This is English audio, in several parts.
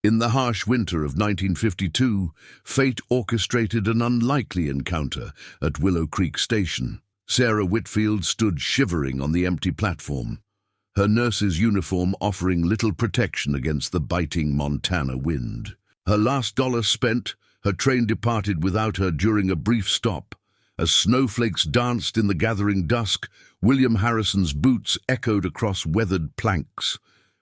In the harsh winter of 1952, fate orchestrated an unlikely encounter at Willow Creek Station. Sarah Whitfield stood shivering on the empty platform, her nurse's uniform offering little protection against the biting Montana wind. Her last dollar spent, her train departed without her during a brief stop. As snowflakes danced in the gathering dusk, William Harrison's boots echoed across weathered planks.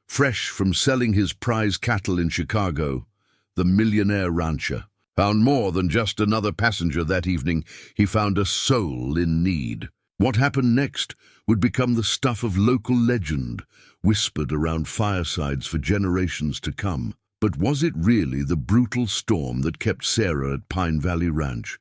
Fresh from selling his prize cattle in Chicago, the millionaire rancher found more than just another passenger that evening. He found a soul in need. What happened next would become the stuff of local legend, whispered around firesides for generations to come. But was it really the brutal storm that kept Sarah at Pine Valley Ranch?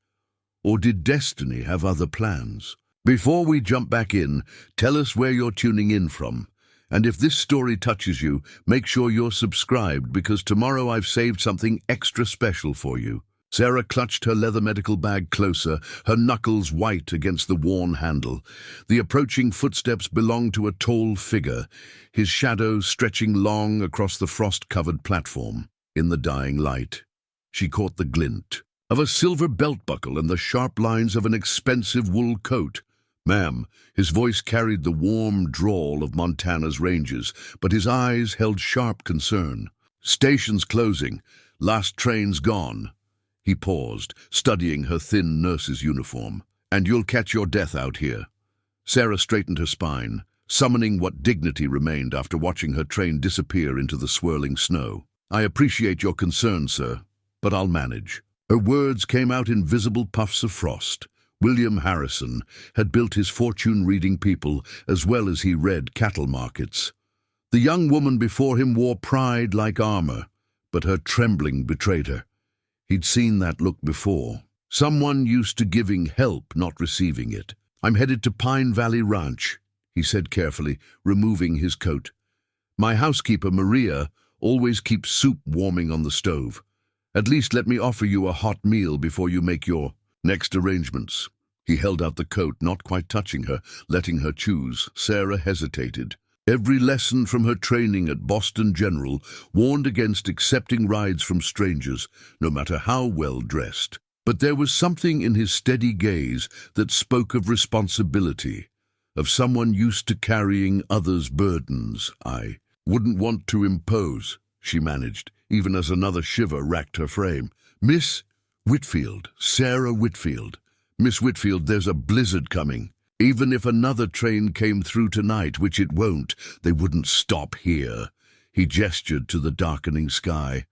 Or did destiny have other plans? Before we jump back in, tell us where you're tuning in from. And if this story touches you, make sure you're subscribed, because tomorrow I've saved something extra special for you. Sarah clutched her leather medical bag closer, her knuckles white against the worn handle. The approaching footsteps belonged to a tall figure, his shadow stretching long across the frost-covered platform. In the dying light, she caught the glint of a silver belt buckle and the sharp lines of an expensive wool coat. "Ma'am," his voice carried the warm drawl of Montana's ranges, but his eyes held sharp concern. "Station's closing. Last train's gone." He paused, studying her thin nurse's uniform. "And you'll catch your death out here." Sarah straightened her spine, summoning what dignity remained after watching her train disappear into the swirling snow. "I appreciate your concern, sir, but I'll manage." Her words came out in visible puffs of frost. William Harrison had built his fortune reading people as well as he read cattle markets. The young woman before him wore pride like armor, but her trembling betrayed her. He'd seen that look before. Someone used to giving help, not receiving it. "I'm headed to Pine Valley Ranch," he said carefully, removing his coat. "My housekeeper, Maria, always keeps soup warming on the stove. At least let me offer you a hot meal before you make your next arrangements." He held out the coat, not quite touching her, letting her choose. Sarah hesitated. Every lesson from her training at Boston General warned against accepting rides from strangers, no matter how well dressed. But there was something in his steady gaze that spoke of responsibility, of someone used to carrying others' burdens. "I wouldn't want to impose," she managed, even as another shiver racked her frame. "Miss Whitfield, Sarah Whitfield. Miss Whitfield, there's a blizzard coming. Even if another train came through tonight, which it won't, they wouldn't stop here." He gestured to the darkening sky.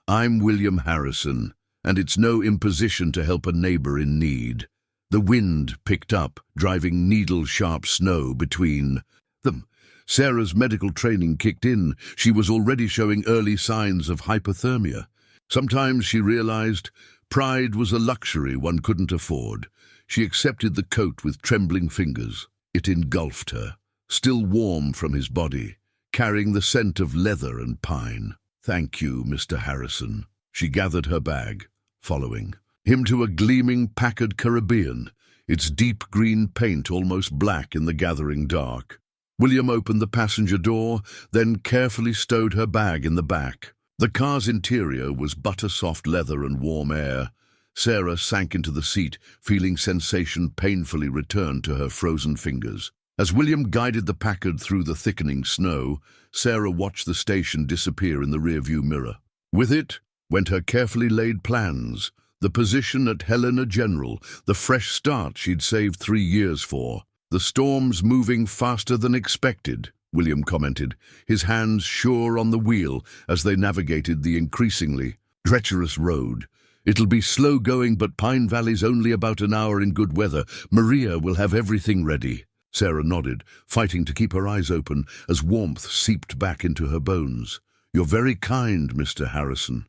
"I'm William Harrison, and it's no imposition to help a neighbor in need." The wind picked up, driving needle-sharp snow between them. Sarah's medical training kicked in. She was already showing early signs of hypothermia. Sometimes, she realized, pride was a luxury one couldn't afford. She accepted the coat with trembling fingers. It engulfed her, still warm from his body, carrying the scent of leather and pine. "Thank you, Mr. Harrison." She gathered her bag, following him to a gleaming Packard Caribbean, its deep green paint almost black in the gathering dark. William opened the passenger door, then carefully stowed her bag in the back. The car's interior was butter-soft leather and warm air. Sarah sank into the seat, feeling sensation painfully return to her frozen fingers. As William guided the Packard through the thickening snow, Sarah watched the station disappear in the rearview mirror. With it went her carefully laid plans, the position at Helena General, the fresh start she'd saved 3 years for. "The storm's moving faster than expected," William commented, his hands sure on the wheel as they navigated the increasingly treacherous road. "It'll be slow going, but Pine Valley's only about an hour in good weather. Maria will have everything ready." Sarah nodded, fighting to keep her eyes open as warmth seeped back into her bones. "You're very kind, Mr. Harrison.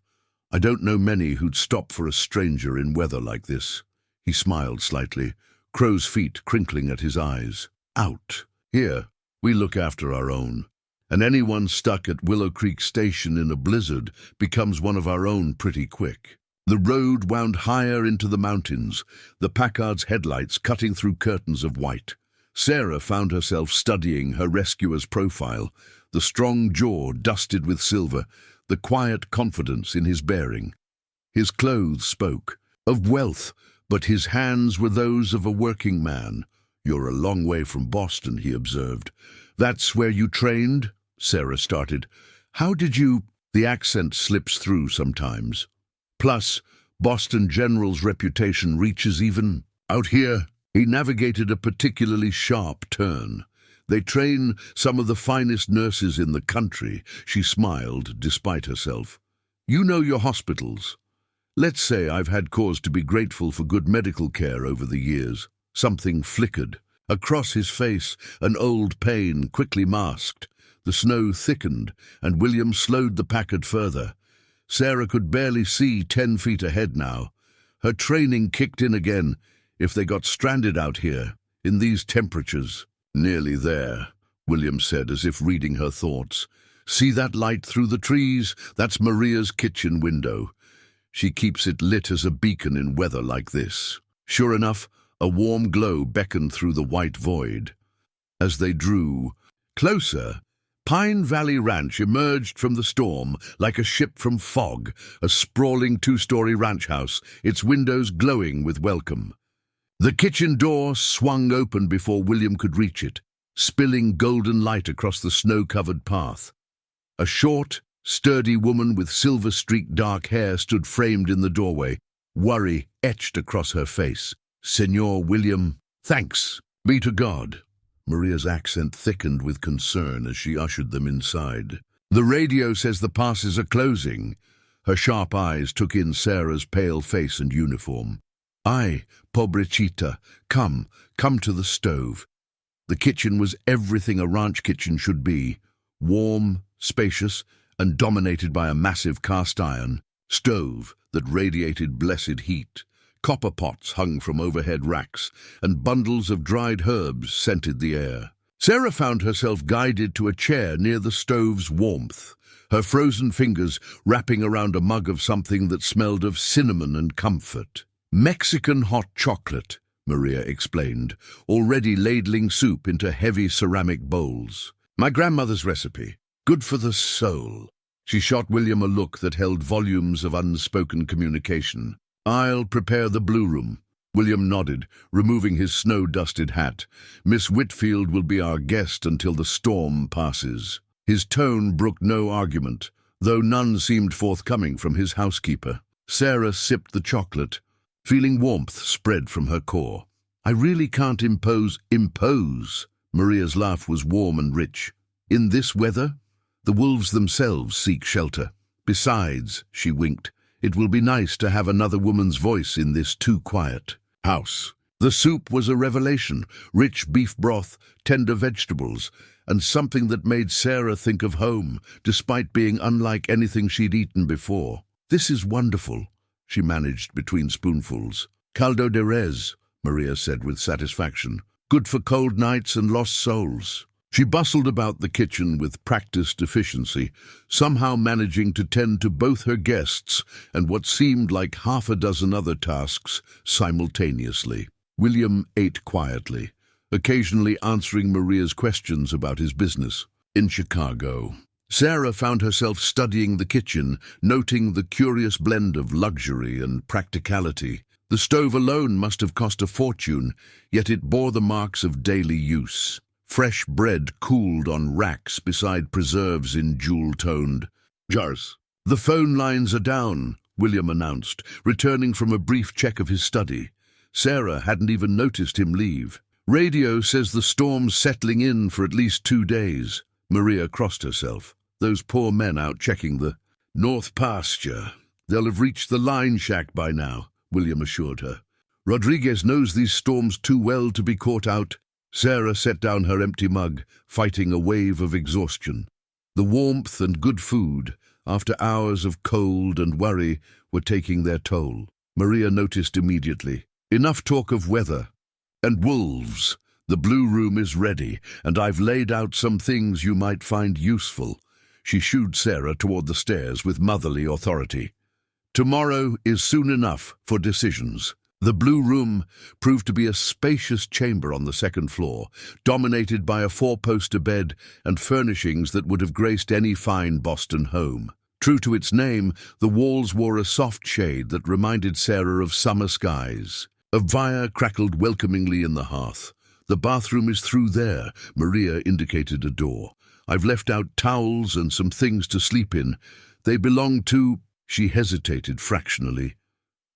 I don't know many who'd stop for a stranger in weather like this." He smiled slightly, crow's feet crinkling at his eyes. "Out. Here, we look after our own. And anyone stuck at Willow Creek Station in a blizzard becomes one of our own pretty quick." The road wound higher into the mountains, the Packard's headlights cutting through curtains of white. Sarah found herself studying her rescuer's profile, the strong jaw dusted with silver, the quiet confidence in his bearing. His clothes spoke of wealth, but his hands were those of a working man. "You're a long way from Boston," he observed. "That's where you trained?" Sarah started. "How did you—" The accent slips through sometimes. "Plus, Boston General's reputation reaches even out here." He navigated a particularly sharp turn. "They train some of the finest nurses in the country." She smiled, despite herself. "You know your hospitals. Let's say I've had cause to be grateful for good medical care over the years." Something flickered. Across his face, an old pain quickly masked. The snow thickened, and William slowed the Packard further. Sarah could barely see 10 feet ahead now. Her training kicked in again. If they got stranded out here, in these temperatures— "Nearly there," William said, as if reading her thoughts. "See that light through the trees? That's Maria's kitchen window. She keeps it lit as a beacon in weather like this." Sure enough, a warm glow beckoned through the white void. As they drew closer, Pine Valley Ranch emerged from the storm like a ship from fog, a sprawling 2-story ranch house, its windows glowing with welcome. The kitchen door swung open before William could reach it, spilling golden light across the snow-covered path. A short, sturdy woman with silver-streaked dark hair stood framed in the doorway, worry etched across her face. "Senor William, thanks be to God." Maria's accent thickened with concern as she ushered them inside. "The radio says the passes are closing." Her sharp eyes took in Sarah's pale face and uniform. "Ay, pobrecita, come to the stove." The kitchen was everything a ranch kitchen should be: warm, spacious, and dominated by a massive cast-iron stove that radiated blessed heat. Copper pots hung from overhead racks, and bundles of dried herbs scented the air. Sarah found herself guided to a chair near the stove's warmth, her frozen fingers wrapping around a mug of something that smelled of cinnamon and comfort. "Mexican hot chocolate," Maria explained, already ladling soup into heavy ceramic bowls. "My grandmother's recipe. Good for the soul." She shot William a look that held volumes of unspoken communication. "I'll prepare the blue room." William nodded, removing his snow-dusted hat. "Miss Whitfield will be our guest until the storm passes." His tone brooked no argument, though none seemed forthcoming from his housekeeper. Sarah sipped the chocolate, feeling warmth spread from her core. "I really can't impose." "Impose?" Maria's laugh was warm and rich. "In this weather? The wolves themselves seek shelter. Besides," she winked, "it will be nice to have another woman's voice in this too quiet house." The soup was a revelation: rich beef broth, tender vegetables, and something that made Sarah think of home, despite being unlike anything she'd eaten before. "This is wonderful," she managed between spoonfuls. "Caldo de res," Maria said with satisfaction. "Good for cold nights and lost souls." She bustled about the kitchen with practiced efficiency, somehow managing to tend to both her guests and what seemed like half a dozen other tasks simultaneously. William ate quietly, occasionally answering Maria's questions about his business. In Chicago, Sarah found herself studying the kitchen, noting the curious blend of luxury and practicality. The stove alone must have cost a fortune, yet it bore the marks of daily use. Fresh bread cooled on racks beside preserves in jewel-toned jars. "The phone lines are down," William announced, returning from a brief check of his study. Sarah hadn't even noticed him leave. "Radio says the storm's settling in for at least 2 days." Maria crossed herself. "Those poor men out checking the north pasture. They'll have reached the line shack by now," William assured her. "Rodriguez knows these storms too well to be caught out." Sarah set down her empty mug, fighting a wave of exhaustion. The warmth and good food, after hours of cold and worry, were taking their toll. Maria noticed immediately. "Enough talk of weather. And wolves. The blue room is ready, and I've laid out some things you might find useful." She shooed Sarah toward the stairs with motherly authority. "Tomorrow is soon enough for decisions." The blue room proved to be a spacious chamber on the second floor, dominated by a 4-poster bed and furnishings that would have graced any fine Boston home. True to its name, the walls wore a soft shade that reminded Sarah of summer skies. A fire crackled welcomingly in the hearth. "The bathroom is through there," Maria indicated a door. "I've left out towels and some things to sleep in. They belong to—" She hesitated fractionally.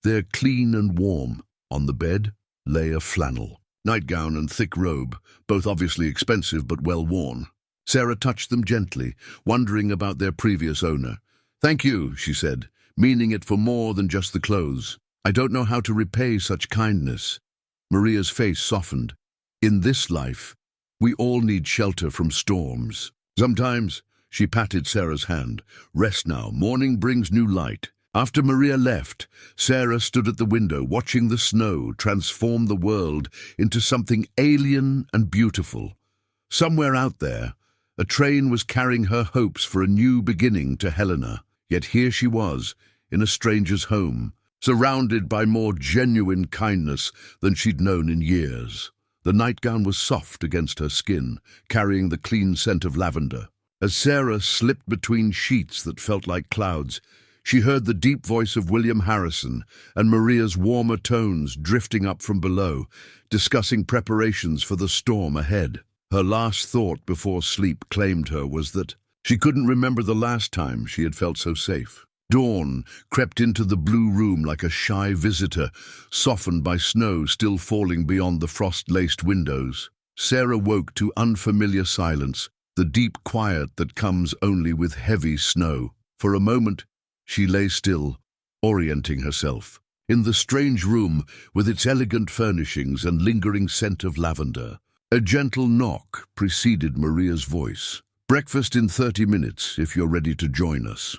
"They're clean and warm." On the bed lay a flannel nightgown and thick robe, both obviously expensive but well worn. Sarah touched them gently, wondering about their previous owner. "Thank you," she said, meaning it for more than just the clothes. "I don't know how to repay such kindness." Maria's face softened. "In this life, we all need shelter from storms. Sometimes," she patted Sarah's hand. "Rest now. Morning brings new light." After Maria left, Sarah stood at the window watching the snow transform the world into something alien and beautiful. Somewhere out there, a train was carrying her hopes for a new beginning to Helena. Yet here she was, in a stranger's home, surrounded by more genuine kindness than she'd known in years. The nightgown was soft against her skin, carrying the clean scent of lavender. As Sarah slipped between sheets that felt like clouds, she heard the deep voice of William Harrison and Maria's warmer tones drifting up from below, discussing preparations for the storm ahead. Her last thought before sleep claimed her was that she couldn't remember the last time she had felt so safe. Dawn crept into the blue room like a shy visitor, softened by snow still falling beyond the frost-laced windows. Sarah woke to unfamiliar silence, the deep quiet that comes only with heavy snow. For a moment, she lay still, orienting herself. In the strange room, with its elegant furnishings and lingering scent of lavender, a gentle knock preceded Maria's voice. "Breakfast in 30 minutes, if you're ready to join us."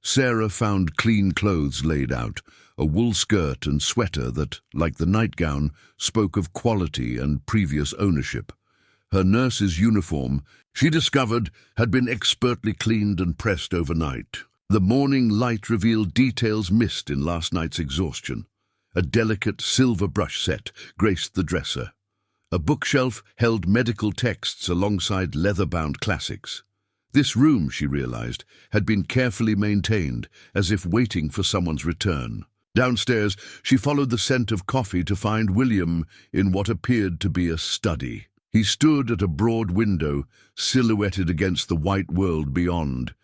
Sarah found clean clothes laid out, a wool skirt and sweater that, like the nightgown, spoke of quality and previous ownership. Her nurse's uniform, she discovered, had been expertly cleaned and pressed overnight. The morning light revealed details missed in last night's exhaustion. A delicate silver brush set graced the dresser. A bookshelf held medical texts alongside leather-bound classics. This room, she realized, had been carefully maintained, as if waiting for someone's return. Downstairs, she followed the scent of coffee to find William in what appeared to be a study. He stood at a broad window, silhouetted against the white world beyond,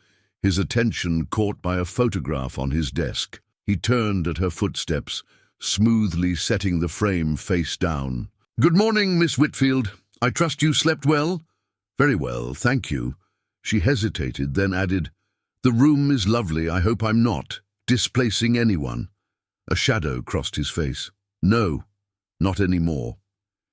his attention caught by a photograph on his desk. He turned at her footsteps, smoothly setting the frame face down. "Good morning, Miss Whitfield. I trust you slept well?" "Very well, thank you." She hesitated, then added, "The room is lovely. I hope I'm not displacing anyone." A shadow crossed his face. "No, not anymore."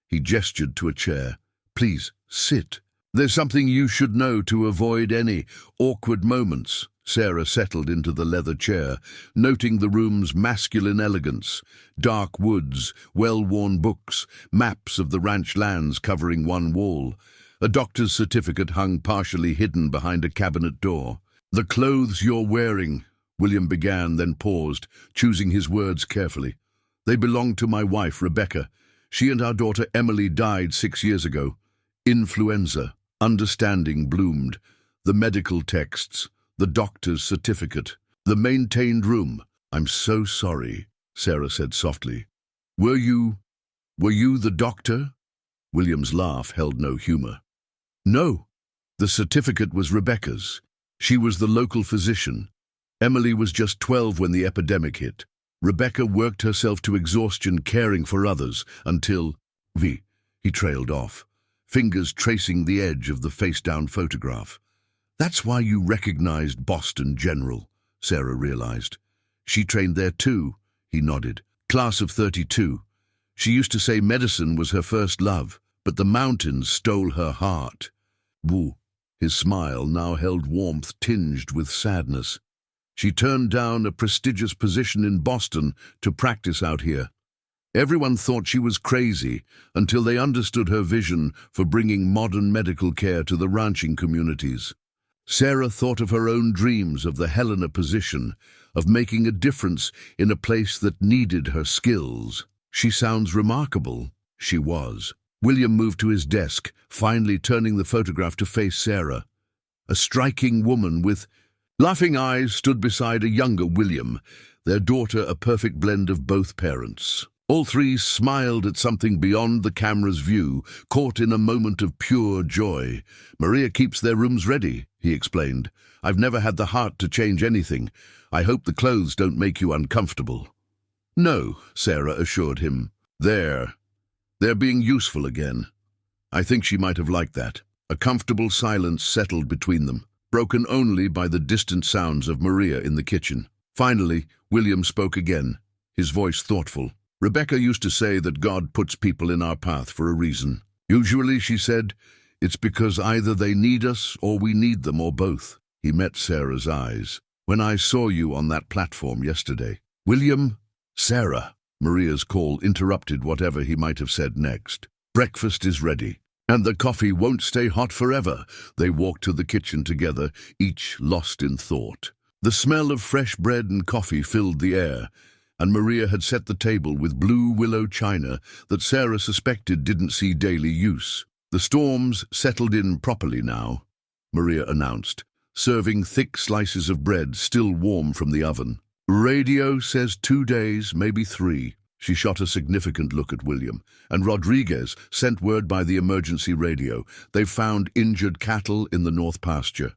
He gestured to a chair. "Please, sit. There's something you should know to avoid any awkward moments." Sarah settled into the leather chair, noting the room's masculine elegance. Dark woods, well-worn books, maps of the ranch lands covering one wall. A doctor's certificate hung partially hidden behind a cabinet door. "The clothes you're wearing," William began, then paused, choosing his words carefully. "They belong to my wife, Rebecca. She and our daughter Emily died 6 years ago. Influenza." Understanding bloomed. The medical texts, the doctor's certificate, the maintained room. "I'm so sorry," Sarah said softly. Were you the doctor?" William's laugh held no humor. "No. The certificate was Rebecca's. She was the local physician. Emily was just 12 when the epidemic hit. Rebecca worked herself to exhaustion caring for others until— He trailed off, fingers tracing the edge of the face-down photograph. "That's why you recognized Boston General," Sarah realized. "She trained there too," he nodded. "Class of 32. She used to say medicine was her first love, but the mountains stole her heart." Woo. His smile now held warmth tinged with sadness. "She turned down a prestigious position in Boston to practice out here. Everyone thought she was crazy until they understood her vision for bringing modern medical care to the ranching communities." Sarah thought of her own dreams of the Helena position, of making a difference in a place that needed her skills. "She sounds remarkable." She was. William moved to his desk, finally turning the photograph to face Sarah. A striking woman with Laughing eyes stood beside a younger William, their daughter a perfect blend of both parents. All three smiled at something beyond the camera's view, caught in a moment of pure joy. "Maria keeps their rooms ready," he explained. "I've never had the heart to change anything. I hope the clothes don't make you uncomfortable." "No," Sarah assured him. They're being useful again." I think she might have liked that. A comfortable silence settled between them, broken only by the distant sounds of Maria in the kitchen. Finally, William spoke again, his voice thoughtful. "Rebecca used to say that God puts people in our path for a reason. Usually, she said, it's because either they need us or we need them or both." He met Sarah's eyes. "When I saw you on that platform yesterday." "William?" "Sarah." Maria's call interrupted whatever he might have said next. "Breakfast is ready, and the coffee won't stay hot forever." They walked to the kitchen together, each lost in thought. The smell of fresh bread and coffee filled the air, and Maria had set the table with blue willow china that Sarah suspected didn't see daily use. "The storm's settled in properly now," Maria announced, serving thick slices of bread still warm from the oven. "Radio says 2 days, maybe 3. She shot a significant look at William, and Rodriguez sent word by the emergency radio. "They've found injured cattle in the north pasture."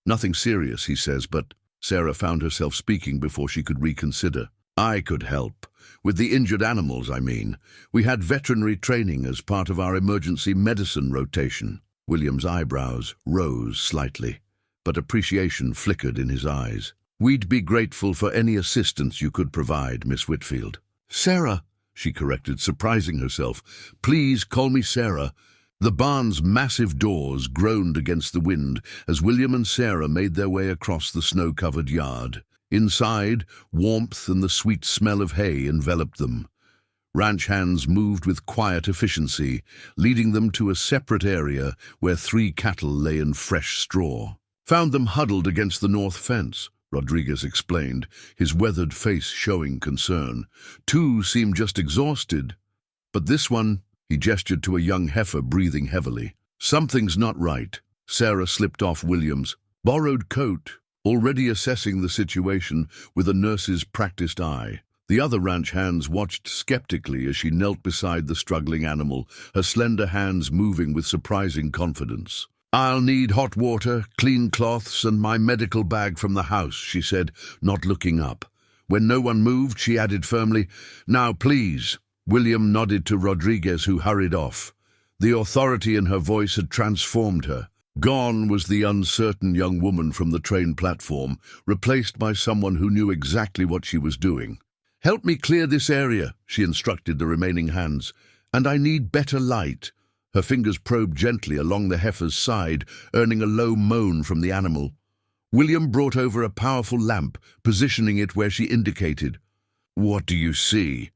"Nothing serious," he says, but Sarah found herself speaking before she could reconsider. "I could help. With the injured animals, I mean. We had veterinary training as part of our emergency medicine rotation." William's eyebrows rose slightly, but appreciation flickered in his eyes. "We'd be grateful for any assistance you could provide, Miss Whitfield." "Sarah," she corrected, surprising herself. "Please call me Sarah." The barn's massive doors groaned against the wind as William and Sarah made their way across the snow-covered yard. Inside, warmth and the sweet smell of hay enveloped them. Ranch hands moved with quiet efficiency, leading them to a separate area where 3 cattle lay in fresh straw. "Found them huddled against the north fence," Rodriguez explained, his weathered face showing concern. "2 seemed just exhausted, but this one," he gestured to a young heifer breathing heavily. "Something's not right." Sarah slipped off William's borrowed coat, already assessing the situation with a nurse's practiced eye. The other ranch hands watched skeptically as she knelt beside the struggling animal, her slender hands moving with surprising confidence. "I'll need hot water, clean cloths, and my medical bag from the house," she said, not looking up. When no one moved, she added firmly, "Now, please." William nodded to Rodriguez, who hurried off. The authority in her voice had transformed her. Gone was the uncertain young woman from the train platform, replaced by someone who knew exactly what she was doing. "Help me clear this area," she instructed the remaining hands. "And I need better light." Her fingers probed gently along the heifer's side, earning a low moan from the animal. William brought over a powerful lamp, positioning it where she indicated. "What do you see?"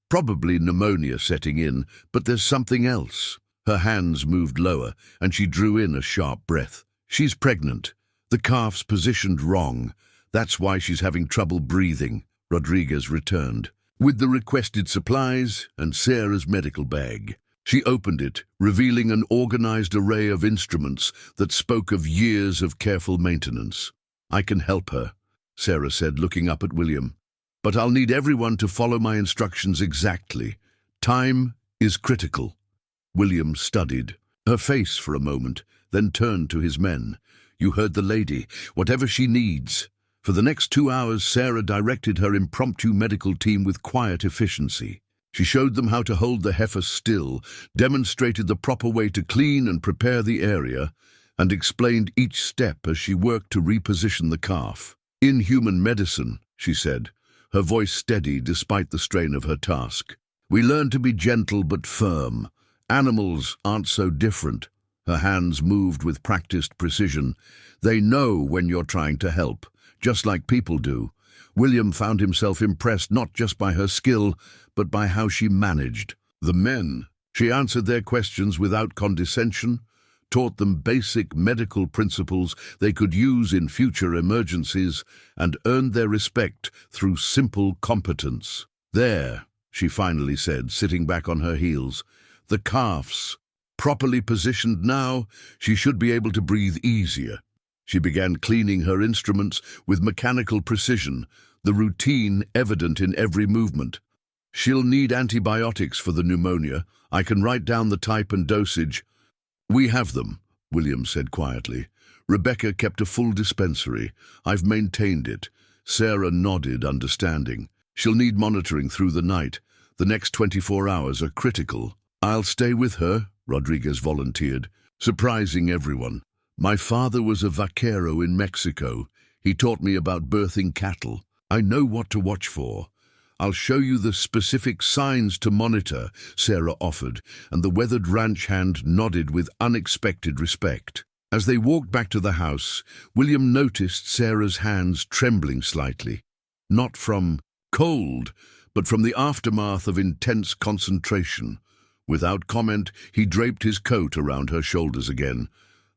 "Probably pneumonia setting in, but there's something else." Her hands moved lower, and she drew in a sharp breath. "She's pregnant. The calf's positioned wrong. That's why she's having trouble breathing." Rodriguez returned, with the requested supplies and Sarah's medical bag. She opened it, revealing an organized array of instruments that spoke of years of careful maintenance. "I can help her," Sarah said, looking up at William. "But I'll need everyone to follow my instructions exactly. Time is critical." William studied her face for a moment, then turned to his men. "You heard the lady. Whatever she needs." For the next 2 hours, Sarah directed her impromptu medical team with quiet efficiency. She showed them how to hold the heifer still, demonstrated the proper way to clean and prepare the area, and explained each step as she worked to reposition the calf. "In human medicine," she said, her voice steady despite the strain of her task, "we learn to be gentle but firm. Animals aren't so different." Her hands moved with practiced precision. "They know when you're trying to help, just like people do." William found himself impressed not just by her skill, but by how she managed the men. She answered their questions without condescension, taught them basic medical principles they could use in future emergencies, and earned their respect through simple competence. "There," she finally said, sitting back on her heels. "The calf's properly positioned now. She should be able to breathe easier." She began cleaning her instruments with mechanical precision, the routine evident in every movement. "She'll need antibiotics for the pneumonia. I can write down the type and dosage." "We have them," William said quietly. "Rebecca kept a full dispensary. I've maintained it." Sarah nodded, understanding. "She'll need monitoring through the night. The next 24 hours are critical." "I'll stay with her," Rodriguez volunteered, surprising everyone. "My father was a vaquero in Mexico. He taught me about birthing cattle. I know what to watch for." "I'll show you the specific signs to monitor," Sarah offered, and the weathered ranch hand nodded with unexpected respect. As they walked back to the house, William noticed Sarah's hands trembling slightly. Not from cold, but from the aftermath of intense concentration. Without comment, he draped his coat around her shoulders again.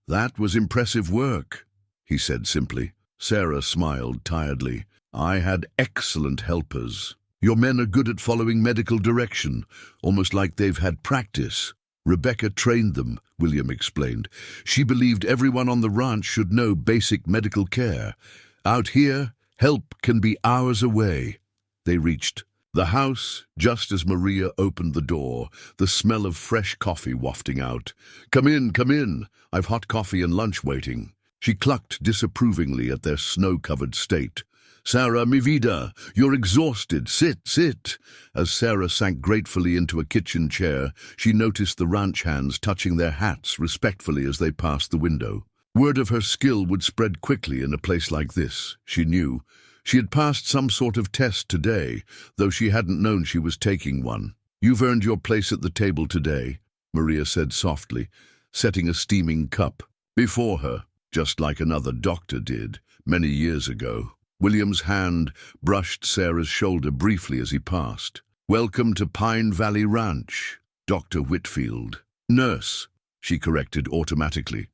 "That was impressive work," he said simply. Sarah smiled tiredly. "I had excellent helpers. Your men are good at following medical direction, almost like they've had practice." "Rebecca trained them," William explained. "She believed everyone on the ranch should know basic medical care. Out here, help can be hours away." They reached the house just as Maria opened the door, the smell of fresh coffee wafting out. Come in. I've hot coffee and lunch waiting." She clucked disapprovingly at their snow-covered state. "Sarah, mi vida, you're exhausted. Sit. As Sarah sank gratefully into a kitchen chair, she noticed the ranch hands touching their hats respectfully as they passed the window. Word of her skill would spread quickly in a place like this, she knew. She had passed some sort of test today, though she hadn't known she was taking one. "You've earned your place at the table today," Maria said softly, setting a steaming cup before her, just like another doctor did many years ago. William's hand brushed Sarah's shoulder briefly as he passed. "Welcome to Pine Valley Ranch, Dr. Whitfield." "Nurse," she corrected automatically,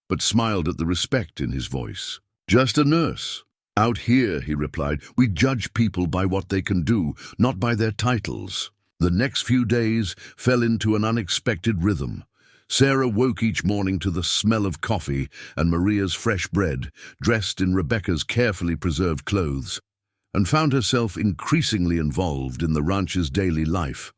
but smiled at the respect in his voice. "Just a nurse." "Out here," he replied, "we judge people by what they can do, not by their titles." The next few days fell into an unexpected rhythm. Sarah woke each morning to the smell of coffee and Maria's fresh bread, dressed in Rebecca's carefully preserved clothes, and found herself increasingly involved in the ranch's daily life.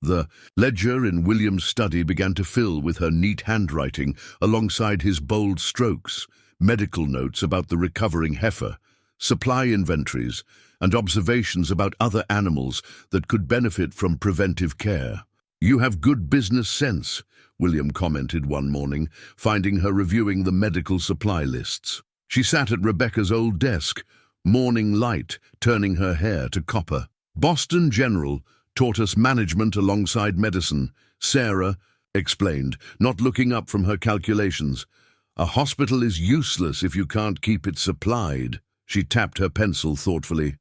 The ledger in William's study began to fill with her neat handwriting alongside his bold strokes, medical notes about the recovering heifer, supply inventories, and observations about other animals that could benefit from preventive care. "You have good business sense," William commented one morning, finding her reviewing the medical supply lists. She sat at Rebecca's old desk, morning light turning her hair to copper. "Boston General taught us management alongside medicine," Sarah explained, not looking up from her calculations. "A hospital is useless if you can't keep it supplied." She tapped her pencil thoughtfully.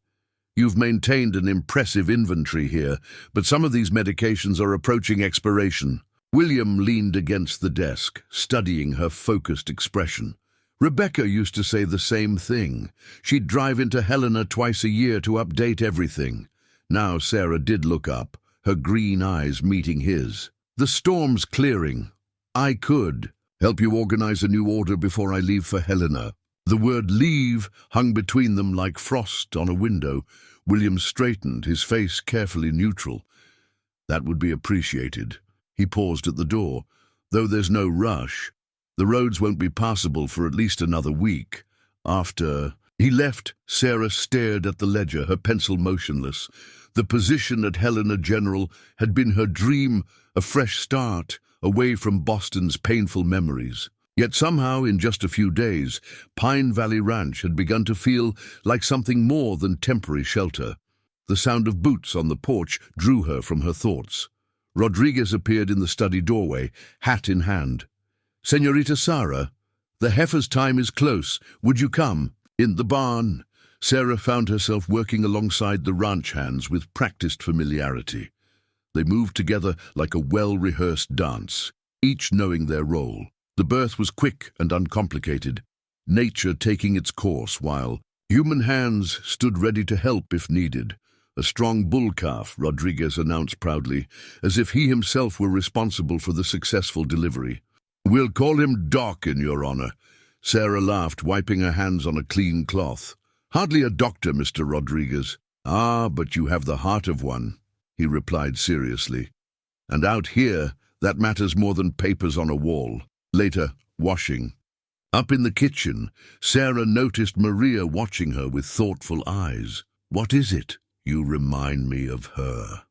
"You've maintained an impressive inventory here, but some of these medications are approaching expiration." William leaned against the desk, studying her focused expression. Rebecca used to say the same thing. She'd drive into Helena twice a year to update everything. Now Sarah did look up, her green eyes meeting his. "The storm's clearing. I could help you organize a new order before I leave for Helena." The word "leave" hung between them like frost on a window. William straightened, his face carefully neutral. "That would be appreciated." He paused at the door. "Though there's no rush. The roads won't be passable for at least another week. After..." He left. Sarah stared at the ledger, her pencil motionless. The position at Helena General had been her dream, a fresh start, away from Boston's painful memories. Yet somehow, in just a few days, Pine Valley Ranch had begun to feel like something more than temporary shelter. The sound of boots on the porch drew her from her thoughts. Rodriguez appeared in the study doorway, hat in hand. "Señorita Sarah, the heifer's time is close. Would you come?" In the barn, Sarah found herself working alongside the ranch hands with practiced familiarity. They moved together like a well-rehearsed dance, each knowing their role. The birth was quick and uncomplicated, nature taking its course while human hands stood ready to help if needed. "A strong bull calf," Rodriguez announced proudly, as if he himself were responsible for the successful delivery. "We'll call him Doc, in your honor." Sarah laughed, wiping her hands on a clean cloth. "Hardly a doctor, Mr. Rodriguez." "Ah, but you have the heart of one," he replied seriously. "And out here, that matters more than papers on a wall." Later, washing. Up in the kitchen, Sarah noticed Maria watching her with thoughtful eyes. "What is it?" "You remind me of her,"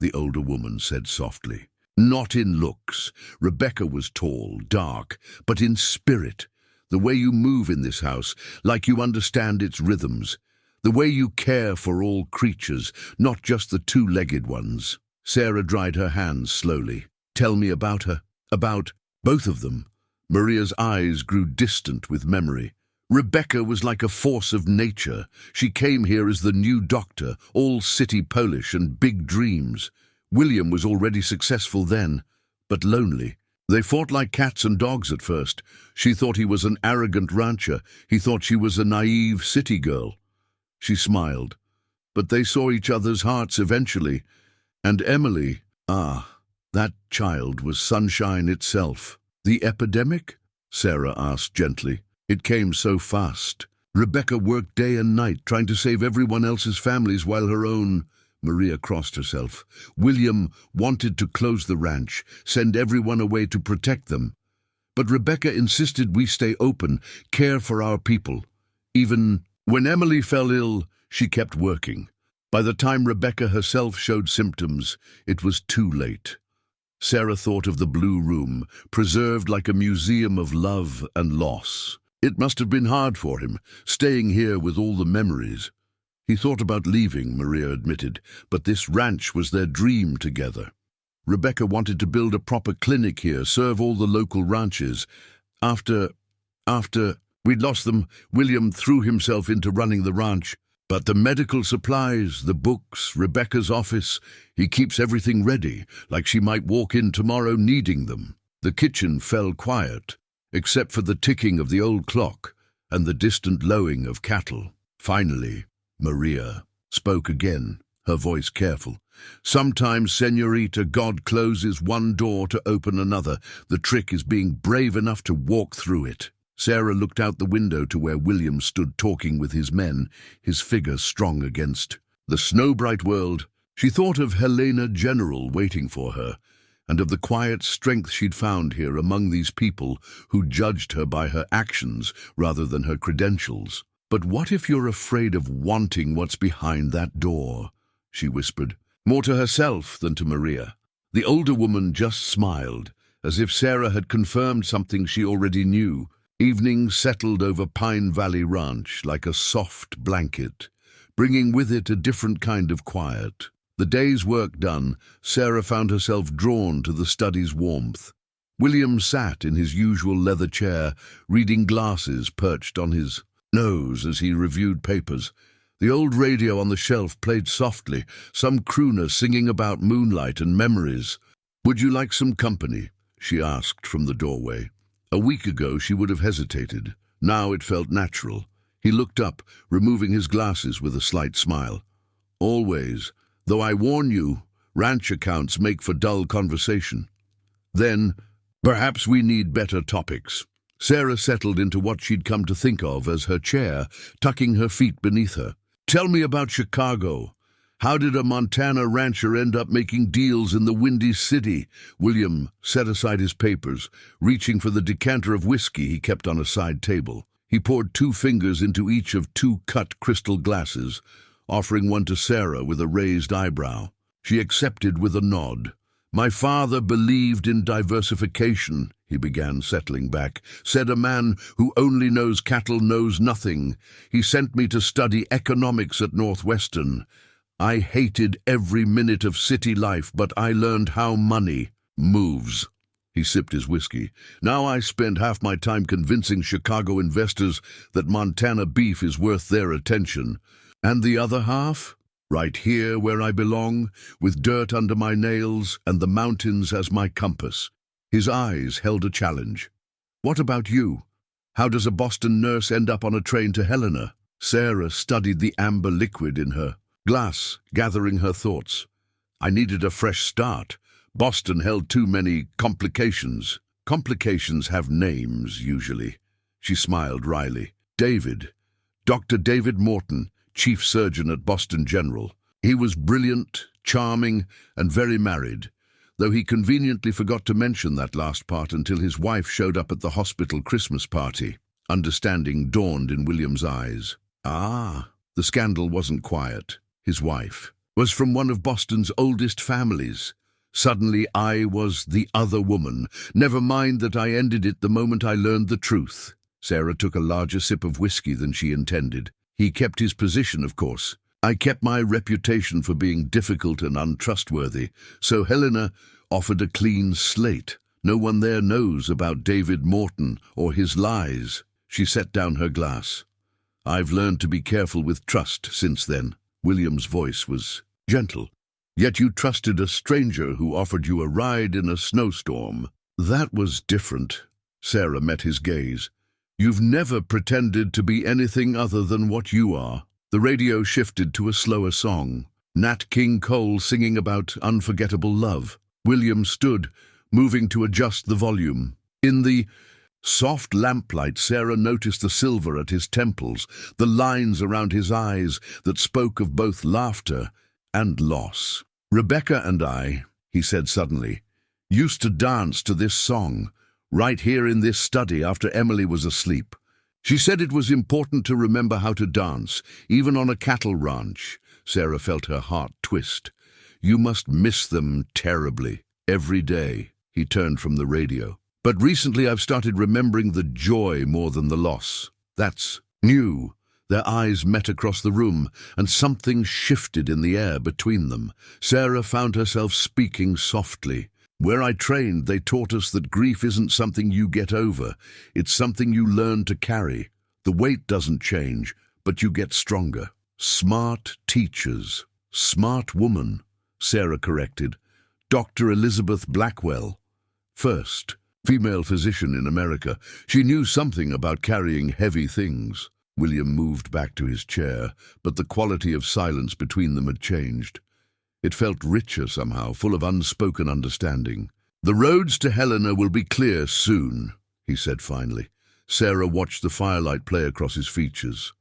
the older woman said softly. "Not in looks. Rebecca was tall, dark, but in spirit. The way you move in this house, like you understand its rhythms. The way you care for all creatures, not just the two-legged ones." Sarah dried her hands slowly. "Tell me about her." "About both of them." Maria's eyes grew distant with memory. "Rebecca was like a force of nature. She came here as the new doctor, all city Polish and big dreams. William was already successful then, but lonely. They fought like cats and dogs at first. She thought he was an arrogant rancher. He thought she was a naive city girl." She smiled. "But they saw each other's hearts eventually. And Emily, that child was sunshine itself." "The epidemic?" Sarah asked gently. "It came so fast. Rebecca worked day and night, trying to save everyone else's families while her own—" Maria crossed herself. "William wanted to close the ranch, send everyone away to protect them. But Rebecca insisted we stay open, care for our people. Even when Emily fell ill, she kept working. By the time Rebecca herself showed symptoms, it was too late." Sarah thought of the blue room, preserved like a museum of love and loss. It must have been hard for him, staying here with all the memories. He thought about leaving, Maria admitted, but this ranch was their dream together. Rebecca wanted to build a proper clinic here, serve all the local ranches. After we'd lost them, William threw himself into running the ranch. But the medical supplies, the books, Rebecca's office, he keeps everything ready, like she might walk in tomorrow needing them. The kitchen fell quiet, except for the ticking of the old clock and the distant lowing of cattle. Finally, Maria spoke again, her voice careful. "Sometimes, Senorita, God closes one door to open another. The trick is being brave enough to walk through it." Sarah looked out the window to where William stood talking with his men, his figure strong against the snow-bright world. She thought of Helena General waiting for her, and of the quiet strength she'd found here among these people who judged her by her actions rather than her credentials. "But what if you're afraid of wanting what's behind that door?" she whispered, more to herself than to Maria. The older woman just smiled, as if Sarah had confirmed something she already knew. Evening settled over Pine Valley Ranch like a soft blanket, bringing with it a different kind of quiet. The day's work done, Sarah found herself drawn to the study's warmth. William sat in his usual leather chair, reading glasses perched on his nose as he reviewed papers. The old radio on the shelf played softly, some crooner singing about moonlight and memories. "Would you like some company?" she asked from the doorway. A week ago she would have hesitated. Now it felt natural. He looked up, removing his glasses with a slight smile. "Always, though I warn you, ranch accounts make for dull conversation." "Then, perhaps we need better topics." Sarah settled into what she'd come to think of as her chair, tucking her feet beneath her. "Tell me about Chicago. How did a Montana rancher end up making deals in the Windy City?" William set aside his papers, reaching for the decanter of whiskey he kept on a side table. He poured 2 fingers into each of 2 cut crystal glasses, offering one to Sarah with a raised eyebrow. She accepted with a nod. "My father believed in diversification," he began, settling back. "Said a man who only knows cattle knows nothing. He sent me to study economics at Northwestern. I hated every minute of city life, but I learned how money moves." He sipped his whiskey. "Now I spend half my time convincing Chicago investors that Montana beef is worth their attention. And the other half? Right here where I belong, with dirt under my nails and the mountains as my compass." His eyes held a challenge. "What about you? How does a Boston nurse end up on a train to Helena?" Sarah studied the amber liquid in her glass, gathering her thoughts. "I needed a fresh start. Boston held too many complications." "Complications have names, usually." She smiled wryly. David. Dr. David Morton, chief surgeon at Boston General. He was brilliant, charming, and very married, though he conveniently forgot to mention that last part until his wife showed up at the hospital Christmas party. Understanding dawned in William's eyes. Ah, the scandal wasn't quiet. His wife was from one of Boston's oldest families. Suddenly I was the other woman. Never mind that I ended it the moment I learned the truth. Sarah took a larger sip of whiskey than she intended. He kept his position, of course. I kept my reputation for being difficult and untrustworthy, so Helena offered a clean slate. No one there knows about David Morton or his lies. She set down her glass. I've learned to be careful with trust since then. William's voice was gentle. Yet you trusted a stranger who offered you a ride in a snowstorm. That was different. Sarah met his gaze. You've never pretended to be anything other than what you are. The radio shifted to a slower song. Nat King Cole singing about unforgettable love. William stood, moving to adjust the volume. In the soft lamplight, Sarah noticed the silver at his temples, the lines around his eyes that spoke of both laughter and loss. Rebecca and I, he said suddenly, used to dance to this song, right here in this study after Emily was asleep. She said it was important to remember how to dance, even on a cattle ranch. Sarah felt her heart twist. You must miss them terribly. Every day. He turned from the radio. But recently I've started remembering the joy more than the loss. That's new. Their eyes met across the room, and something shifted in the air between them. Sarah found herself speaking softly. Where I trained, they taught us that grief isn't something you get over. It's something you learn to carry. The weight doesn't change, but you get stronger. Smart teachers. Smart woman, Sarah corrected. Dr. Elizabeth Blackwell. First female physician in America. She knew something about carrying heavy things. William moved back to his chair, but the quality of silence between them had changed. It felt richer somehow, full of unspoken understanding. The roads to Helena will be clear soon, he said finally. Sarah watched the firelight play across his features.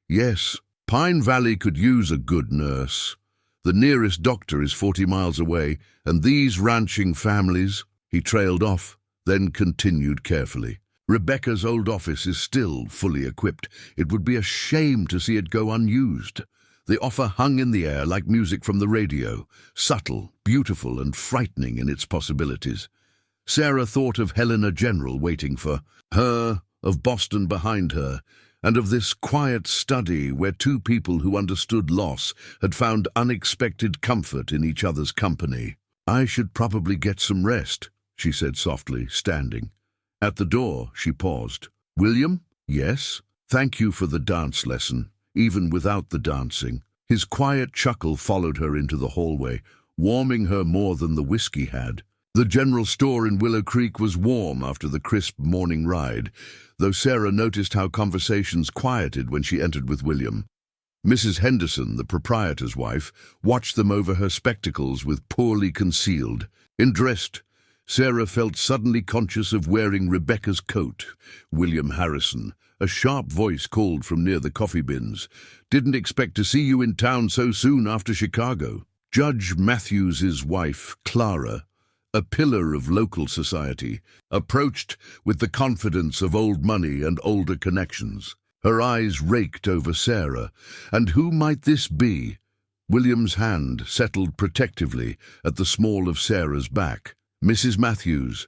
Yes, Pine Valley could use a good nurse. The nearest doctor is 40 miles away, and these ranching families... He trailed off, then continued carefully. Rebecca's old office is still fully equipped. It would be a shame to see it go unused. The offer hung in the air like music from the radio, subtle, beautiful, and frightening in its possibilities. Sarah thought of Helena General waiting for her, of Boston behind her, and of this quiet study where two people who understood loss had found unexpected comfort in each other's company. I should probably get some rest, she said softly, standing. At the door, she paused. William? Yes? Thank you for the dance lesson, even without the dancing. His quiet chuckle followed her into the hallway, warming her more than the whiskey had. The general store in Willow Creek was warm after the crisp morning ride, though Sarah noticed how conversations quieted when she entered with William. Mrs. Henderson, the proprietor's wife, watched them over her spectacles with poorly concealed. Dressed, Sarah felt suddenly conscious of wearing Rebecca's coat. William Harrison, a sharp voice called from near the coffee bins. Didn't expect to see you in town so soon after Chicago. Judge Matthews's wife, Clara, a pillar of local society, approached with the confidence of old money and older connections. Her eyes raked over Sarah. And who might this be? William's hand settled protectively at the small of Sarah's back. Mrs. Matthews,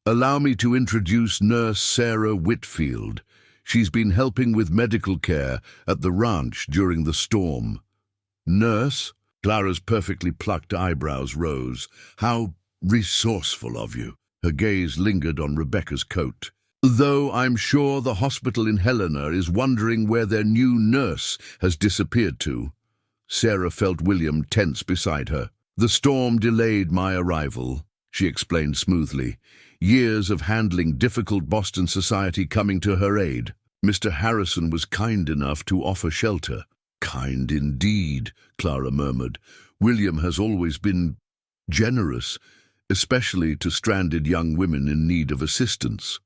allow me to introduce Nurse Sarah Whitfield. She's been helping with medical care at the ranch during the storm. Nurse? Clara's perfectly plucked eyebrows rose. How resourceful of you. Her gaze lingered on Rebecca's coat. Though I'm sure the hospital in Helena is wondering where their new nurse has disappeared to. Sarah felt William tense beside her. The storm delayed my arrival, she explained smoothly. Years of handling difficult Boston society coming to her aid. Mr. Harrison was kind enough to offer shelter. Kind indeed, Clara murmured. William has always been generous, especially to stranded young women in need of assistance.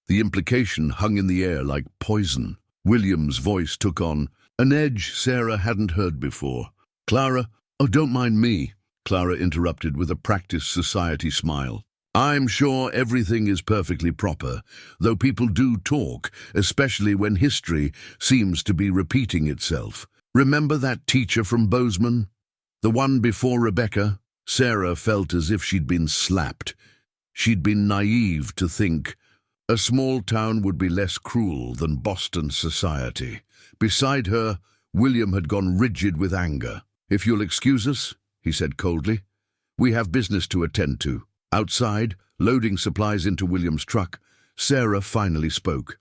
The implication hung in the air like poison. William's voice took on an edge Sarah hadn't heard before. "Clara, oh, don't mind me," Clara interrupted with a practiced society smile. "I'm sure everything is perfectly proper, though people do talk, especially when history seems to be repeating itself. Remember that teacher from Bozeman? The one before Rebecca?" Sarah felt as if she'd been slapped. She'd been naive to think a small town would be less cruel than Boston society. Beside her, William had gone rigid with anger. "If you'll excuse us," he said coldly, "we have business to attend to." Outside, loading supplies into William's truck, Sarah finally spoke.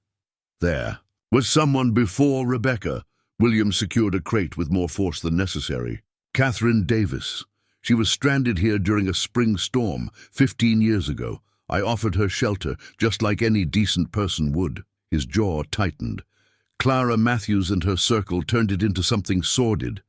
"There was someone before Rebecca." William secured a crate with more force than necessary. "Catherine Davis. She was stranded here during a spring storm 15 years ago. I offered her shelter, just like any decent person would." His jaw tightened. Clara Matthews and her circle turned it into something sordid.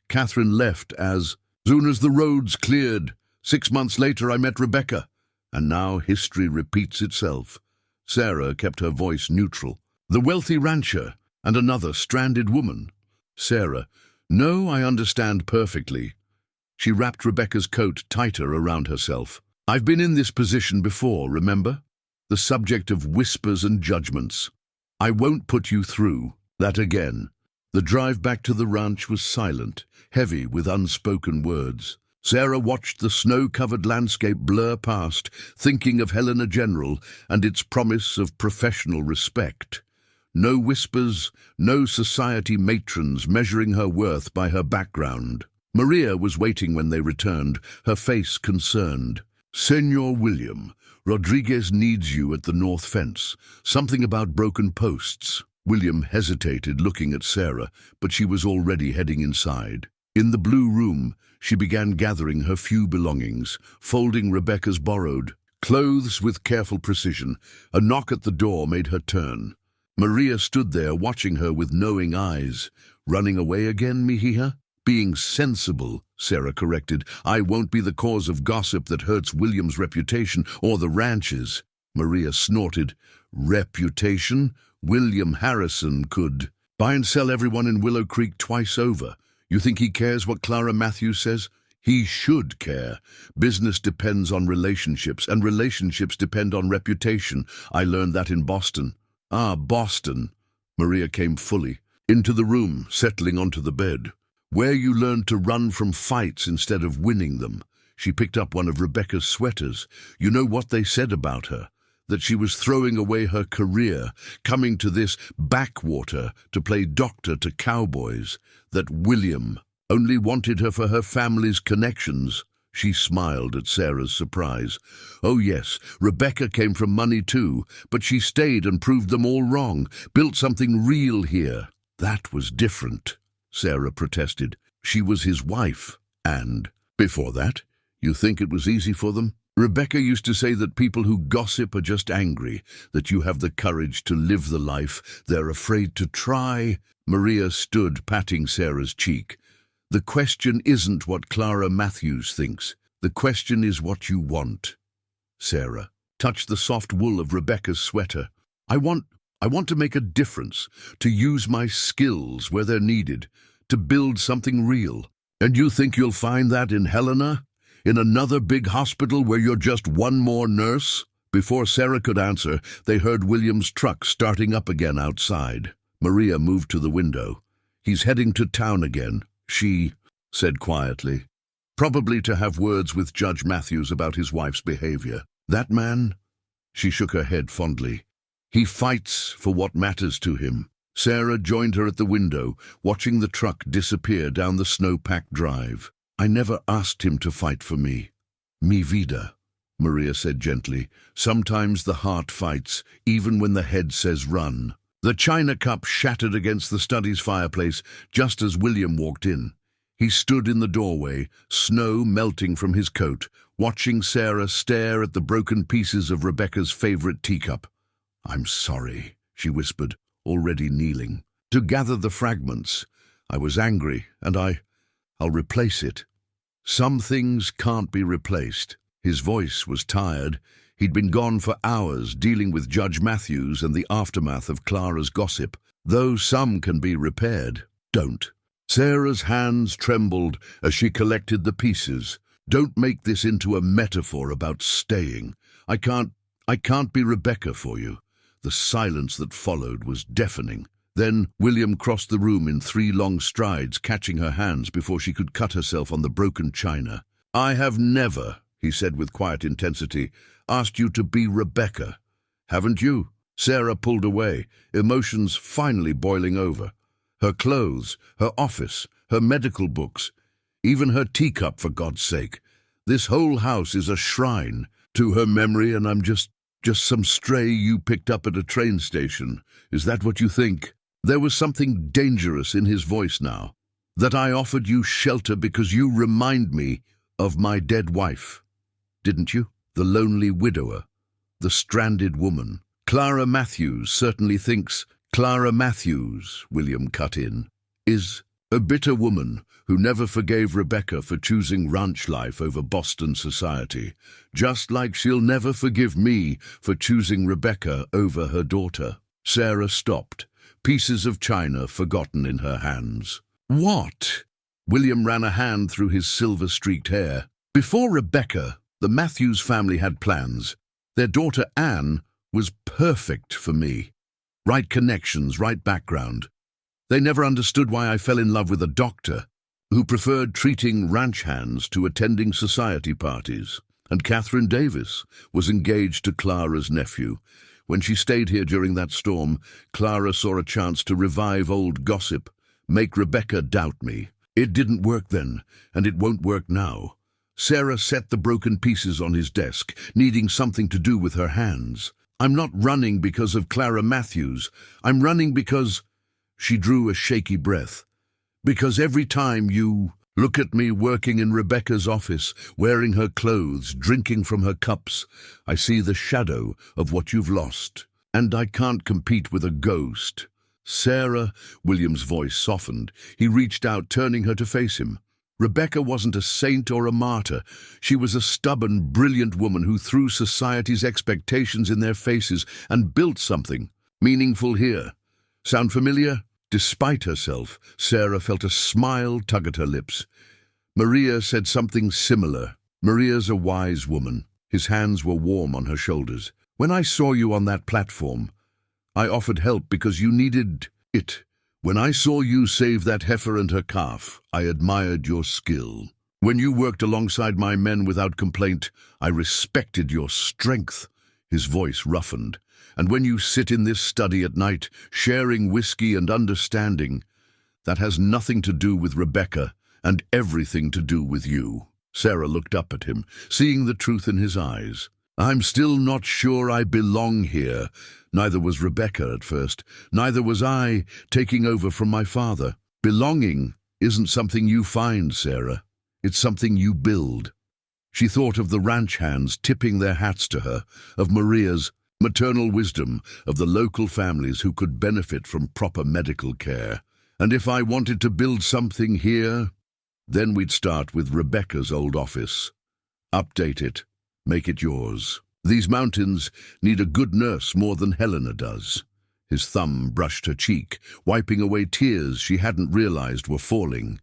Catherine left as soon as the roads cleared. 6 months later I met Rebecca. And now history repeats itself. Sarah kept her voice neutral. "The wealthy rancher and another stranded woman." Sarah, "No, I understand perfectly." She wrapped Rebecca's coat tighter around herself. "I've been in this position before, remember? The subject of whispers and judgments. I won't put you through that again." The drive back to the ranch was silent, heavy with unspoken words. Sarah watched the snow-covered landscape blur past, thinking of Helena General and its promise of professional respect. No whispers, no society matrons measuring her worth by her background. Maria was waiting when they returned, her face concerned. "Senor William, Rodriguez needs you at the north fence. Something about broken posts." William hesitated, looking at Sarah, but she was already heading inside. In the blue room, she began gathering her few belongings, folding Rebecca's borrowed clothes with careful precision. A knock at the door made her turn. Maria stood there, watching her with knowing eyes. "Running away again, Mejia?" "Being sensible," Sarah corrected. "I won't be the cause of gossip that hurts William's reputation or the ranch's." Maria snorted. "Reputation? William Harrison could buy and sell everyone in Willow Creek twice over. You think he cares what Clara Matthews says? He should care. Business depends on relationships, and relationships depend on reputation. I learned that in Boston." "Ah, Boston." Maria came fully into the room, settling onto the bed. "Where you learned to run from fights instead of winning them." She picked up one of Rebecca's sweaters. "You know what they said about her? That she was throwing away her career, coming to this backwater to play doctor to cowboys. That William only wanted her for her family's connections." She smiled at Sarah's surprise. "Oh yes, Rebecca came from money too, but she stayed and proved them all wrong, built something real here." "That was different," Sarah protested. "She was his wife. And before that, you think it was easy for them?" "Rebecca used to say that people who gossip are just angry, that you have the courage to live the life they're afraid to try." Maria stood, patting Sarah's cheek. "The question isn't what Clara Matthews thinks. The question is what you want." Sarah touched the soft wool of Rebecca's sweater. I want to make a difference, to use my skills where they're needed, to build something real." "And you think you'll find that in Helena? In another big hospital where you're just one more nurse?" Before Sarah could answer, they heard William's truck starting up again outside. Maria moved to the window. "He's heading to town again," she said quietly. "Probably to have words with Judge Matthews about his wife's behavior." "That man?" She shook her head fondly. "He fights for what matters to him." Sarah joined her at the window, watching the truck disappear down the snow-packed drive. "I never asked him to fight for me." "Mi vida," Maria said gently. "Sometimes the heart fights, even when the head says run." The china cup shattered against the study's fireplace just as William walked in. He stood in the doorway, snow melting from his coat, watching Sarah stare at the broken pieces of Rebecca's favorite teacup. "I'm sorry," she whispered, already kneeling. "To gather the fragments. I was angry, and I'll replace it." "Some things can't be replaced." His voice was tired. He'd been gone for hours dealing with Judge Matthews and the aftermath of Clara's gossip. Though some can be repaired, don't. Sarah's hands trembled as she collected the pieces. Don't make this into a metaphor about staying. I can't be Rebecca for you. The silence that followed was deafening. Then William crossed the room in 3 long strides, catching her hands before she could cut herself on the broken china. I have never, he said with quiet intensity, asked you to be Rebecca. Haven't you? Sarah pulled away, emotions finally boiling over. Her clothes, her office, her medical books, even her teacup, for God's sake. This whole house is a shrine to her memory, and I'm just some stray you picked up at a train station. Is that what you think? There was something dangerous in his voice now. That I offered you shelter because you remind me of my dead wife. Didn't you? The lonely widower, the stranded woman. Clara Matthews certainly thinks Clara Matthews, William cut in, is a bitter woman who never forgave Rebecca for choosing ranch life over Boston society, just like she'll never forgive me for choosing Rebecca over her daughter. Sarah stopped, pieces of china forgotten in her hands. What? William ran a hand through his silver-streaked hair. Before Rebecca, the Matthews family had plans. Their daughter Anne was perfect for me. Right connections, right background. They never understood why I fell in love with a doctor who preferred treating ranch hands to attending society parties. And Catherine Davis was engaged to Clara's nephew. When she stayed here during that storm, Clara saw a chance to revive old gossip, make Rebecca doubt me. It didn't work then, and it won't work now. Sarah set the broken pieces on his desk, needing something to do with her hands. I'm not running because of Clara Matthews. I'm running because... She drew a shaky breath. Because every time you look at me working in Rebecca's office, wearing her clothes, drinking from her cups, I see the shadow of what you've lost. And I can't compete with a ghost. Sarah, William's voice softened. He reached out, turning her to face him. Rebecca wasn't a saint or a martyr. She was a stubborn, brilliant woman who threw society's expectations in their faces and built something meaningful here. Sound familiar? Despite herself, Sarah felt a smile tug at her lips. Maria said something similar. Maria's a wise woman. His hands were warm on her shoulders. When I saw you on that platform, I offered help because you needed it. When I saw you save that heifer and her calf, I admired your skill. When you worked alongside my men without complaint, I respected your strength. His voice roughened. And when you sit in this study at night, sharing whiskey and understanding, that has nothing to do with Rebecca and everything to do with you. Sarah looked up at him, seeing the truth in his eyes. I'm still not sure I belong here. Neither was Rebecca at first. Neither was I, taking over from my father. Belonging isn't something you find, Sarah. It's something you build. She thought of the ranch hands tipping their hats to her, of Maria's maternal wisdom, of the local families who could benefit from proper medical care. And if I wanted to build something here, then we'd start with Rebecca's old office. Update it. Make it yours. These mountains need a good nurse more than Helena does. His thumb brushed her cheek, wiping away tears she hadn't realized were falling.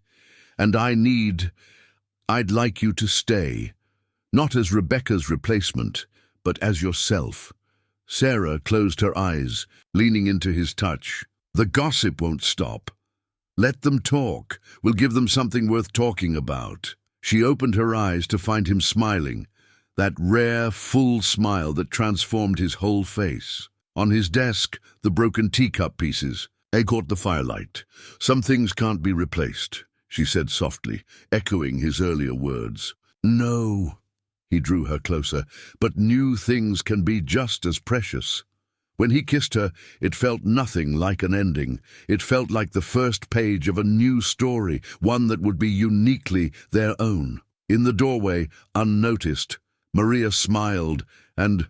And I'd like you to stay. Not as Rebecca's replacement, but as yourself. Sarah closed her eyes, leaning into his touch. The gossip won't stop. Let them talk. We'll give them something worth talking about. She opened her eyes to find him smiling, that rare, full smile that transformed his whole face. On his desk, the broken teacup pieces. They caught the firelight. Some things can't be replaced, she said softly, echoing his earlier words. No, he drew her closer, but new things can be just as precious. When he kissed her, it felt nothing like an ending. It felt like the first page of a new story, one that would be uniquely their own. In the doorway, unnoticed, Maria smiled and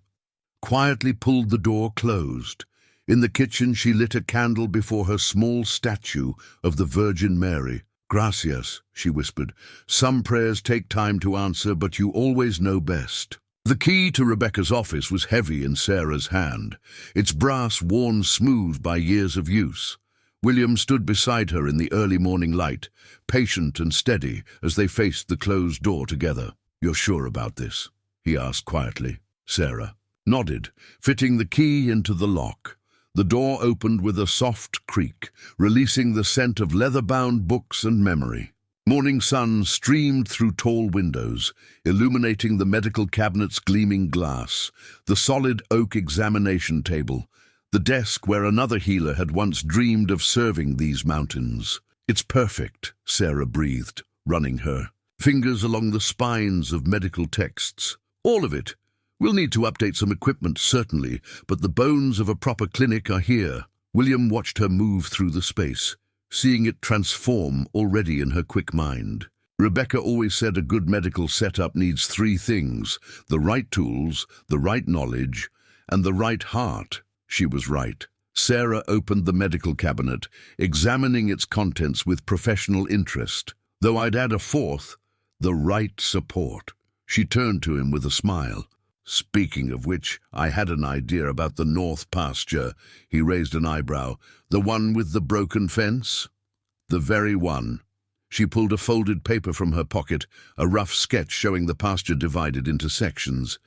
quietly pulled the door closed. In the kitchen, she lit a candle before her small statue of the Virgin Mary. Gracias, she whispered. Some prayers take time to answer, but you always know best. The key to Rebecca's office was heavy in Sarah's hand, its brass worn smooth by years of use. William stood beside her in the early morning light, patient and steady as they faced the closed door together. "You're sure about this?" he asked quietly. Sarah nodded, fitting the key into the lock. The door opened with a soft creak, releasing the scent of leather-bound books and memory. Morning sun streamed through tall windows, illuminating the medical cabinet's gleaming glass, the solid oak examination table, the desk where another healer had once dreamed of serving these mountains. "It's perfect," Sarah breathed, running her fingers along the spines of medical texts. "All of it. We'll need to update some equipment, certainly, but the bones of a proper clinic are here." William watched her move through the space, seeing it transform already in her quick mind. Rebecca always said a good medical setup needs three things: the right tools, the right knowledge, and the right heart. She was right. Sarah opened the medical cabinet, examining its contents with professional interest. Though I'd add a fourth: the right support. She turned to him with a smile. "Speaking of which, I had an idea about the north pasture." He raised an eyebrow. "The one with the broken fence?" "The very one." She pulled a folded paper from her pocket, a rough sketch showing the pasture divided into sections.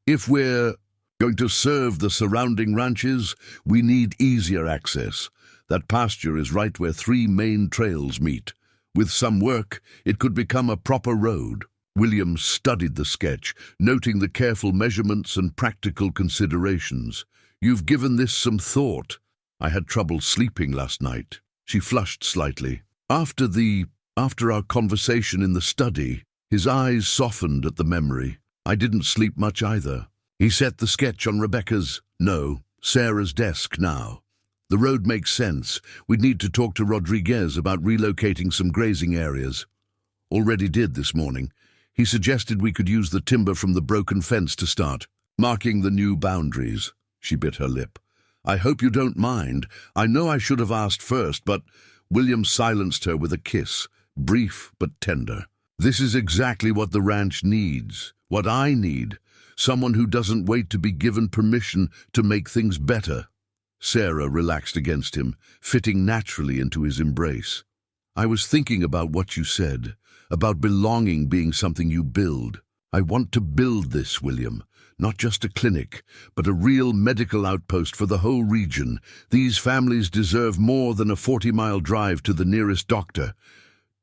"If we're going to serve the surrounding ranches, we need easier access. That pasture is right where three main trails meet. With some work, it could become a proper road." William studied the sketch, noting the careful measurements and practical considerations. "You've given this some thought." "I had trouble sleeping last night." She flushed slightly. After our conversation in the study, his eyes softened at the memory. "I didn't sleep much either." He set the sketch on Sarah's desk now. "The road makes sense. We'd need to talk to Rodriguez about relocating some grazing areas." "Already did this morning. He suggested we could use the timber from the broken fence to start marking the new boundaries." She bit her lip. "I hope you don't mind. I know I should have asked first, but—" William silenced her with a kiss, brief but tender. "This is exactly what the ranch needs, what I need. Someone who doesn't wait to be given permission to make things better." Sarah relaxed against him, fitting naturally into his embrace. "I was thinking about what you said, about belonging being something you build. I want to build this, William. Not just a clinic, but a real medical outpost for the whole region. These families deserve more than a 40-mile drive to the nearest doctor.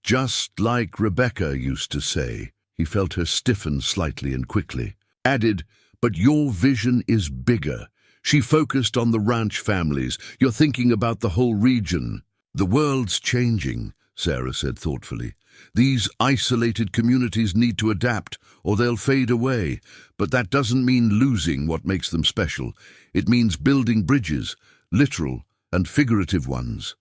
Just like Rebecca used to say." He felt her stiffen slightly and quickly. Added, "But your vision is bigger." She focused on the ranch families. "You're thinking about the whole region." "The world's changing," Sarah said thoughtfully. "These isolated communities need to adapt, or they'll fade away. But that doesn't mean losing what makes them special. It means building bridges, literal and figurative ones."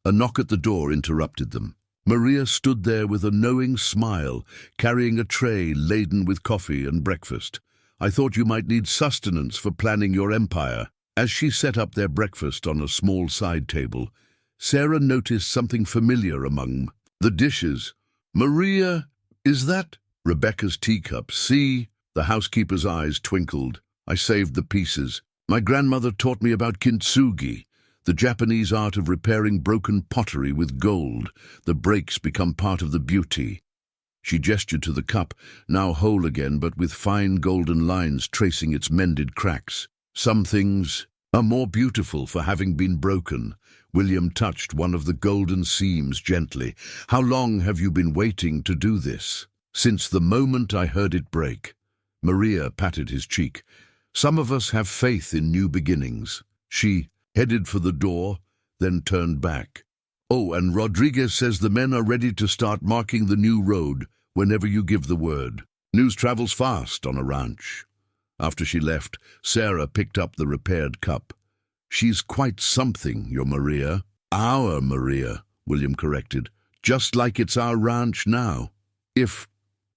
A knock at the door interrupted them. Maria stood there with a knowing smile, carrying a tray laden with coffee and breakfast. "I thought you might need sustenance for planning your empire." As she set up their breakfast on a small side table, Sarah noticed something familiar among the dishes. "Maria, is that—" "Rebecca's teacup. See?" The housekeeper's eyes twinkled. "I saved the pieces. My grandmother taught me about kintsugi, the Japanese art of repairing broken pottery with gold. The breaks become part of the beauty." She gestured to the cup, now whole again but with fine golden lines tracing its mended cracks. "Some things are more beautiful for having been broken." William touched one of the golden seams gently. "How long have you been waiting to do this?" "Since the moment I heard it break." Maria patted his cheek. "Some of us have faith in new beginnings." She headed for the door, then turned back. "Oh, and Rodriguez says the men are ready to start marking the new road whenever you give the word. News travels fast on a ranch." After she left, Sarah picked up the repaired cup. "She's quite something, your Maria." "Our Maria," William corrected. "Just like it's our ranch now. If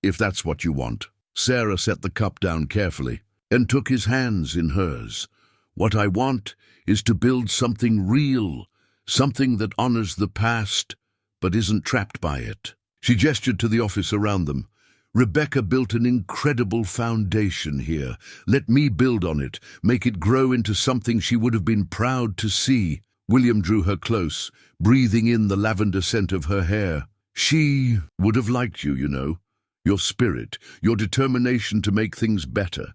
that's what you want." Sarah set the cup down carefully and took his hands in hers. "What I want is to build something real, something that honors the past, but isn't trapped by it." She gestured to the office around them. Rebecca built an incredible foundation here. Let me build on it, make it grow into something she would have been proud to see. William drew her close, breathing in the lavender scent of her hair. She would have liked you, you know. Your spirit, your determination to make things better.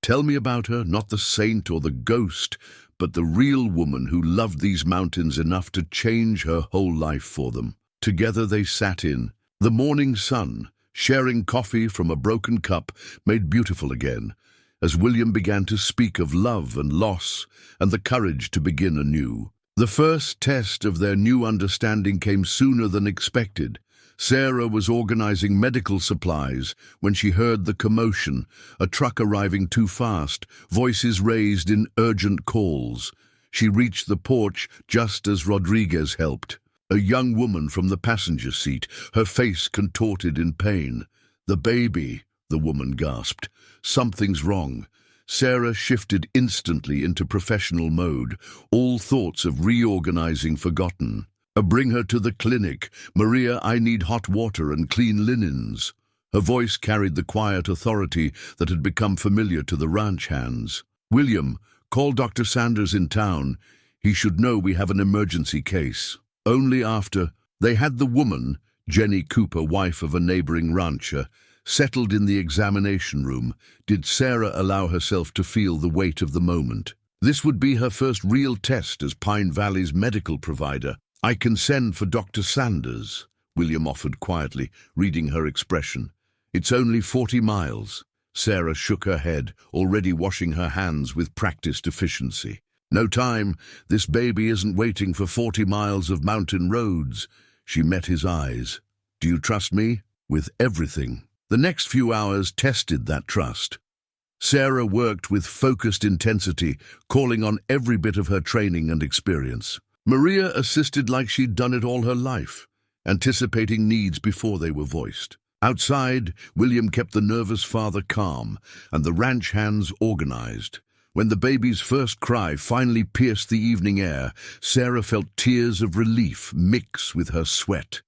Tell me about her, not the saint or the ghost, but the real woman who loved these mountains enough to change her whole life for them. Together they sat in the morning sun, sharing coffee from a broken cup made beautiful again, as William began to speak of love and loss and the courage to begin anew. The first test of their new understanding came sooner than expected. Sarah was organizing medical supplies when she heard the commotion, a truck arriving too fast, voices raised in urgent calls. She reached the porch just as Rodriguez helped. A young woman from the passenger seat, her face contorted in pain. "The baby," the woman gasped. "Something's wrong." Sarah shifted instantly into professional mode, all thoughts of reorganizing forgotten. "Bring her to the clinic. Maria, I need hot water and clean linens." Her voice carried the quiet authority that had become familiar to the ranch hands. "William, call Dr. Sanders in town. He should know we have an emergency case." Only after they had the woman, Jenny Cooper, wife of a neighboring rancher, settled in the examination room, did Sarah allow herself to feel the weight of the moment. This would be her first real test as Pine Valley's medical provider. "I can send for Dr. Sanders," William offered quietly, reading her expression. "It's only 40 miles. Sarah shook her head, already washing her hands with practiced efficiency. "No time. This baby isn't waiting for 40 miles of mountain roads." She met his eyes. "Do you trust me?" "With everything." The next few hours tested that trust. Sarah worked with focused intensity, calling on every bit of her training and experience. Maria assisted like she'd done it all her life, anticipating needs before they were voiced. Outside, William kept the nervous father calm and the ranch hands organized. When the baby's first cry finally pierced the evening air, Sarah felt tears of relief mix with her sweat.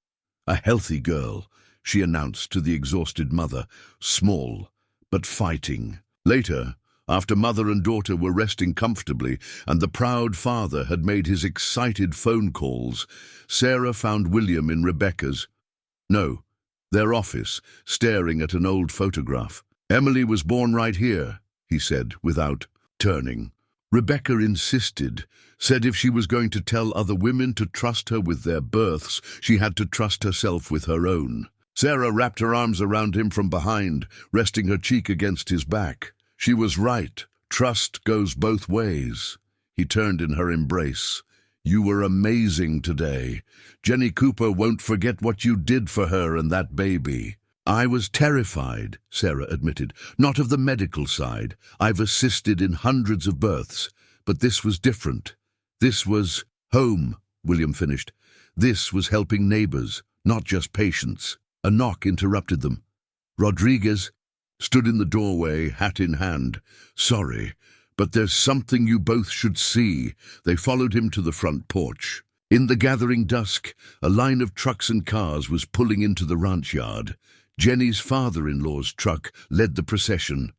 "A healthy girl," she announced to the exhausted mother, small, but fighting. Later, after mother and daughter were resting comfortably and the proud father had made his excited phone calls, Sarah found William in their office, staring at an old photograph. "Emily was born right here," he said, without turning. Rebecca insisted, said if she was going to tell other women to trust her with their births, she had to trust herself with her own. Sarah wrapped her arms around him from behind, resting her cheek against his back. She was right. Trust goes both ways. He turned in her embrace. "You were amazing today. Jenny Cooper won't forget what you did for her and that baby." "I was terrified," Sarah admitted. "Not of the medical side. I've assisted in hundreds of births. But this was different. This was home," William finished. "This was helping neighbors, not just patients." A knock interrupted them. Rodriguez stood in the doorway, hat in hand. "Sorry, but there's something you both should see." They followed him to the front porch. In the gathering dusk, a line of trucks and cars was pulling into the ranch yard. Jenny's father-in-law's truck led the procession.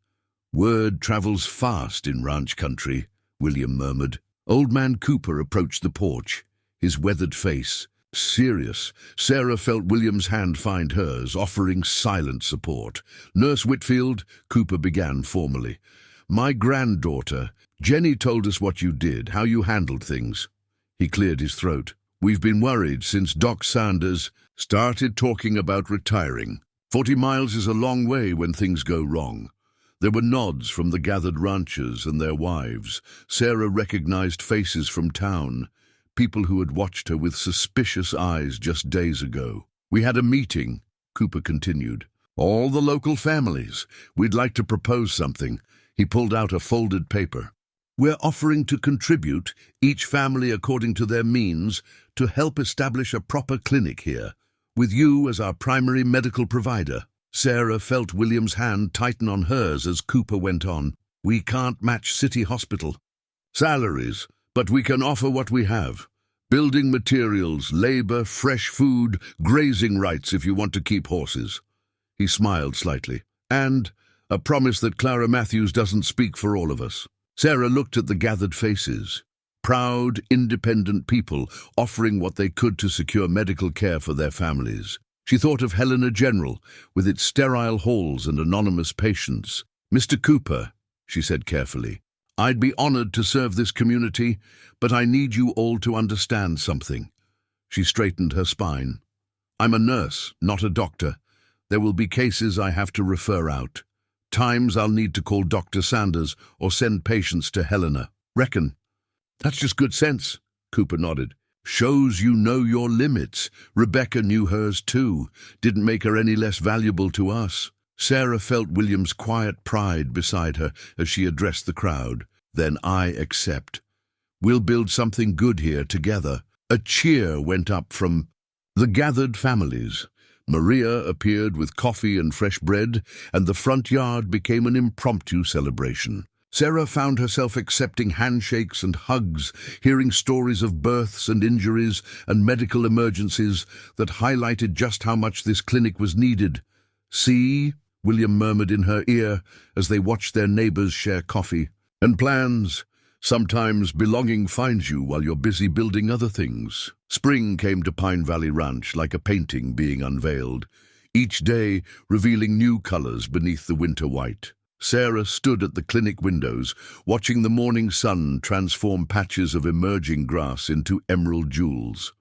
"Word travels fast in ranch country," William murmured. Old man Cooper approached the porch, his weathered face serious. Sarah felt William's hand find hers, offering silent support. "Nurse Whitfield," Cooper began formally. "My granddaughter, Jenny told us what you did, how you handled things." He cleared his throat. "We've been worried since Doc Sanders started talking about retiring. 40 miles is a long way when things go wrong." There were nods from the gathered ranchers and their wives. Sarah recognized faces from town, people who had watched her with suspicious eyes just days ago. "We had a meeting," Cooper continued. "All the local families. We'd like to propose something." He pulled out a folded paper. "We're offering to contribute, each family according to their means, to help establish a proper clinic here, with you as our primary medical provider." Sarah felt William's hand tighten on hers as Cooper went on. "We can't match city hospital salaries, but we can offer what we have. Building materials, labor, fresh food, grazing rights if you want to keep horses." He smiled slightly. And a promise that Clara Matthews doesn't speak for all of us. Sarah looked at the gathered faces. Proud, independent people offering what they could to secure medical care for their families. She thought of Helena General, with its sterile halls and anonymous patients. "Mr. Cooper," she said carefully, "I'd be honored to serve this community, but I need you all to understand something." She straightened her spine. "I'm a nurse, not a doctor. There will be cases I have to refer out. Times I'll need to call Dr. Sanders or send patients to Helena. Reckon?" "That's just good sense," Cooper nodded. "Shows you know your limits. Rebecca knew hers too. Didn't make her any less valuable to us." Sarah felt William's quiet pride beside her as she addressed the crowd. "Then I accept. We'll build something good here together." A cheer went up from the gathered families. Maria appeared with coffee and fresh bread, and the front yard became an impromptu celebration. Sarah found herself accepting handshakes and hugs, hearing stories of births and injuries and medical emergencies that highlighted just how much this clinic was needed. "See," William murmured in her ear as they watched their neighbors share coffee. "And plans. Sometimes belonging finds you while you're busy building other things." Spring came to Pine Valley Ranch like a painting being unveiled, each day revealing new colors beneath the winter white. Sarah stood at the clinic windows, watching the morning sun transform patches of emerging grass into emerald jewels.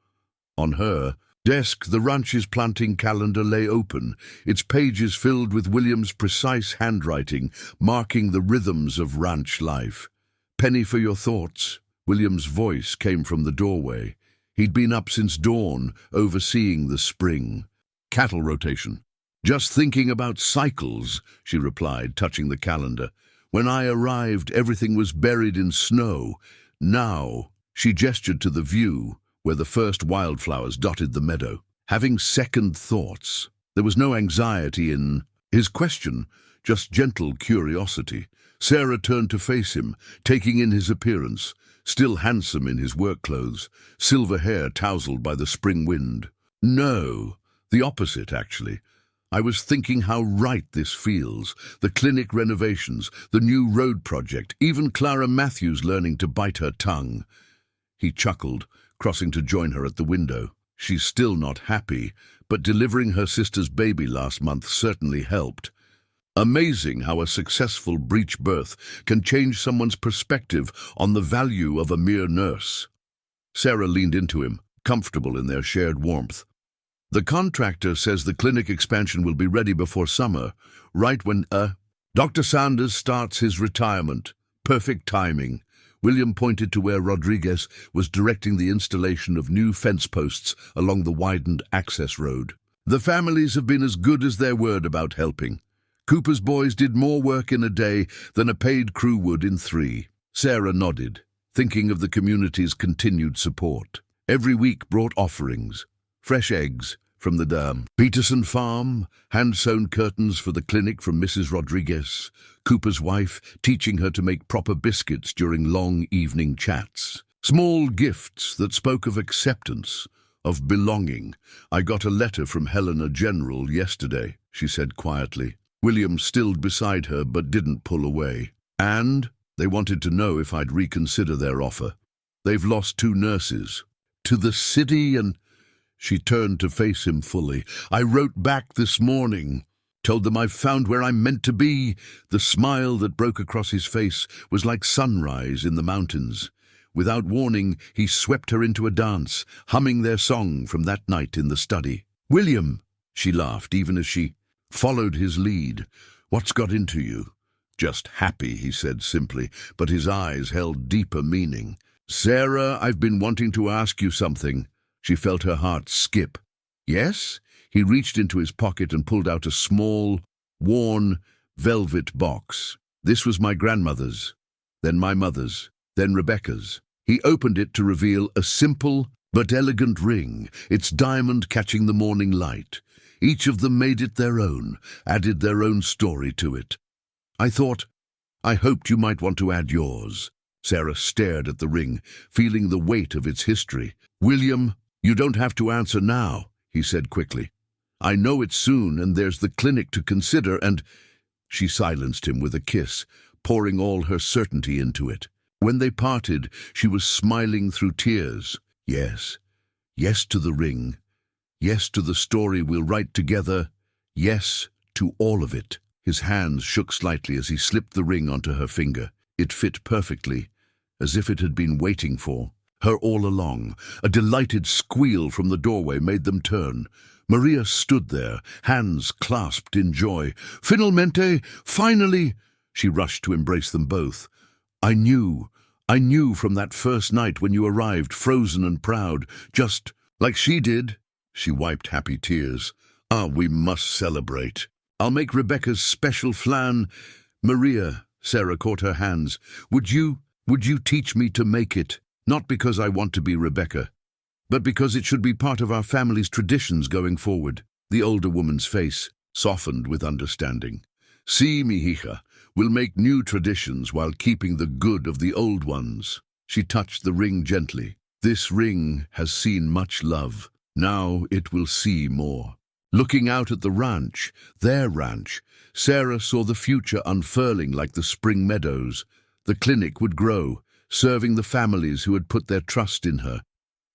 On her desk, the ranch's planting calendar lay open, its pages filled with William's precise handwriting, marking the rhythms of ranch life. "Penny for your thoughts." William's voice came from the doorway. He'd been up since dawn, overseeing the spring cattle rotation. "Just thinking about cycles," she replied, touching the calendar. "When I arrived, everything was buried in snow. Now," she gestured to the view, where the first wildflowers dotted the meadow. Having second thoughts. There was no anxiety in his question, just gentle curiosity. Sarah turned to face him, taking in his appearance, still handsome in his work clothes, silver hair tousled by the spring wind. "No, the opposite, actually. I was thinking how right this feels. The clinic renovations, the new road project, even Clara Matthews learning to bite her tongue." He chuckled, crossing to join her at the window. "She's still not happy, but delivering her sister's baby last month certainly helped. Amazing how a successful breech birth can change someone's perspective on the value of a mere nurse." Sarah leaned into him, comfortable in their shared warmth. "The contractor says the clinic expansion will be ready before summer, right when Dr. Sanders starts his retirement. Perfect timing." William pointed to where Rodriguez was directing the installation of new fence posts along the widened access road. "The families have been as good as their word about helping. Cooper's boys did more work in a day than a paid crew would in 3. Sarah nodded, thinking of the community's continued support. Every week brought offerings, fresh eggs from the Peterson farm, hand-sewn curtains for the clinic from Mrs. Rodriguez, Cooper's wife teaching her to make proper biscuits during long evening chats. Small gifts that spoke of acceptance, of belonging. "I got a letter from Helena General yesterday," she said quietly. William stilled beside her but didn't pull away. "And they wanted to know if I'd reconsider their offer. They've lost 2 nurses. To the city and—" She turned to face him fully. "I wrote back this morning. Told them I've found where I'm meant to be." The smile that broke across his face was like sunrise in the mountains. Without warning, he swept her into a dance, humming their song from that night in the study. "William," she laughed, even as she followed his lead. "What's got into you?" "Just happy," he said simply, but his eyes held deeper meaning. "Sarah, I've been wanting to ask you something." She felt her heart skip. "Yes?" He reached into his pocket and pulled out a small, worn, velvet box. "This was my grandmother's, then my mother's, then Rebecca's." He opened it to reveal a simple but elegant ring, its diamond catching the morning light. Each of them made it their own, added their own story to it. I hoped you might want to add yours." Sarah stared at the ring, feeling the weight of its history. "William, you don't have to answer now," he said quickly. I know it's soon, and there's the clinic to consider, and—" She silenced him with a kiss, pouring all her certainty into it. When they parted, she was smiling through tears. Yes. Yes to the ring. Yes to the story we'll write together. Yes to all of it. His hands shook slightly as he slipped the ring onto her finger. It fit perfectly, as if it had been waiting for her all along. A delighted squeal from the doorway made them turn. Maria stood there, hands clasped in joy. "Finalmente! Finally!" She rushed to embrace them both. I knew from that first night when you arrived, frozen and proud, just like she did." She wiped happy tears. "Ah, we must celebrate. I'll make Rebecca's special flan." "Maria," Sarah caught her hands, would you teach me to make it? Not because I want to be Rebecca, but because it should be part of our family's traditions going forward." The older woman's face softened with understanding. "Sí, mi hija, we'll make new traditions while keeping the good of the old ones." She touched the ring gently. "This ring has seen much love. Now it will see more." Looking out at the ranch, their ranch, Sarah saw the future unfurling like the spring meadows. The clinic would grow, serving the families who had put their trust in her.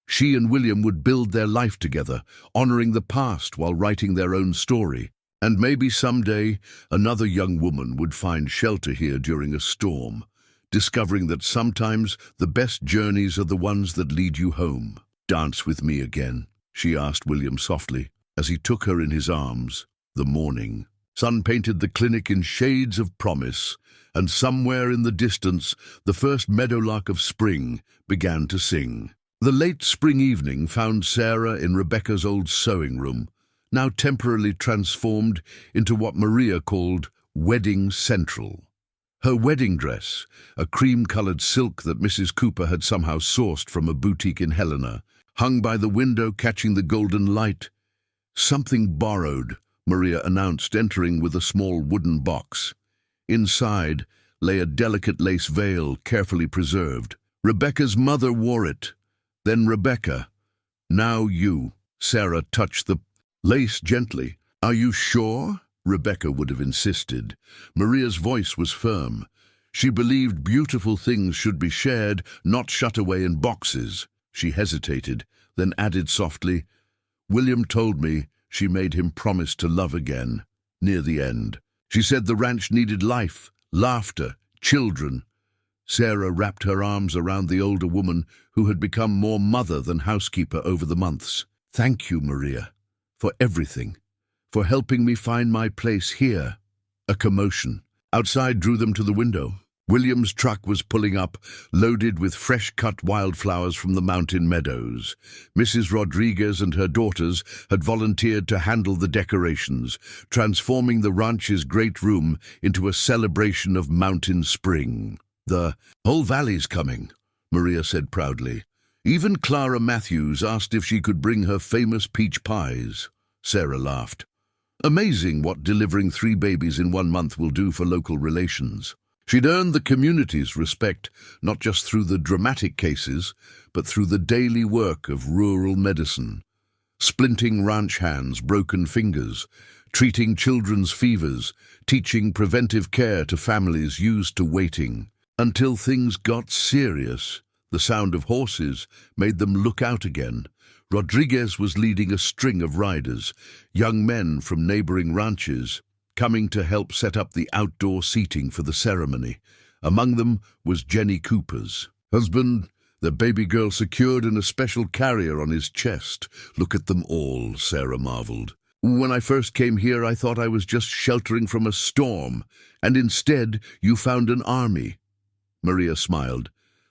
She and William would build their life together, honoring the past while writing their own story. And maybe someday another young woman would find shelter here during a storm, discovering that sometimes the best journeys are the ones that lead you home. "Dance with me again," she asked William softly, as he took her in his arms. The morning sun painted the clinic in shades of promise, and somewhere in the distance the first meadowlark of spring began to sing. The late spring evening found Sarah in Rebecca's old sewing room, now temporarily transformed into what Maria called Wedding Central. Her wedding dress, a cream-colored silk that Mrs. Cooper had somehow sourced from a boutique in Helena, hung by the window catching the golden light. "Something borrowed," Maria announced, entering with a small wooden box. Inside lay a delicate lace veil, carefully preserved. "Rebecca's mother wore it. Then Rebecca. Now you." Sarah touched the lace gently. "Are you sure?" Rebecca would have insisted. Maria's voice was firm. She believed beautiful things should be shared, not shut away in boxes. She hesitated, then added softly, "William told me she made him promise to love again, near the end. She said the ranch needed life, laughter, children." Sarah wrapped her arms around the older woman who had become more mother than housekeeper over the months. "Thank you, Maria, for everything, for helping me find my place here." A commotion outside drew them to the window. William's truck was pulling up, loaded with fresh-cut wildflowers from the mountain meadows. Mrs. Rodriguez and her daughters had volunteered to handle the decorations, transforming the ranch's great room into a celebration of mountain spring. "The whole valley's coming," Maria said proudly. "Even Clara Matthews asked if she could bring her famous peach pies." Sarah laughed. "Amazing what delivering 3 babies in 1 month will do for local relations." She'd earned the community's respect, not just through the dramatic cases, but through the daily work of rural medicine. Splinting ranch hands, broken fingers, treating children's fevers, teaching preventive care to families used to waiting. Until things got serious, the sound of horses made them look out again. Rodriguez was leading a string of riders, young men from neighboring ranches, coming to help set up the outdoor seating for the ceremony. Among them was Jenny Cooper's husband, the baby girl secured in a special carrier on his chest. "Look at them all," Sarah marveled. "When I first came here, I thought I was just sheltering from a storm, and instead you found an army." Maria smiled.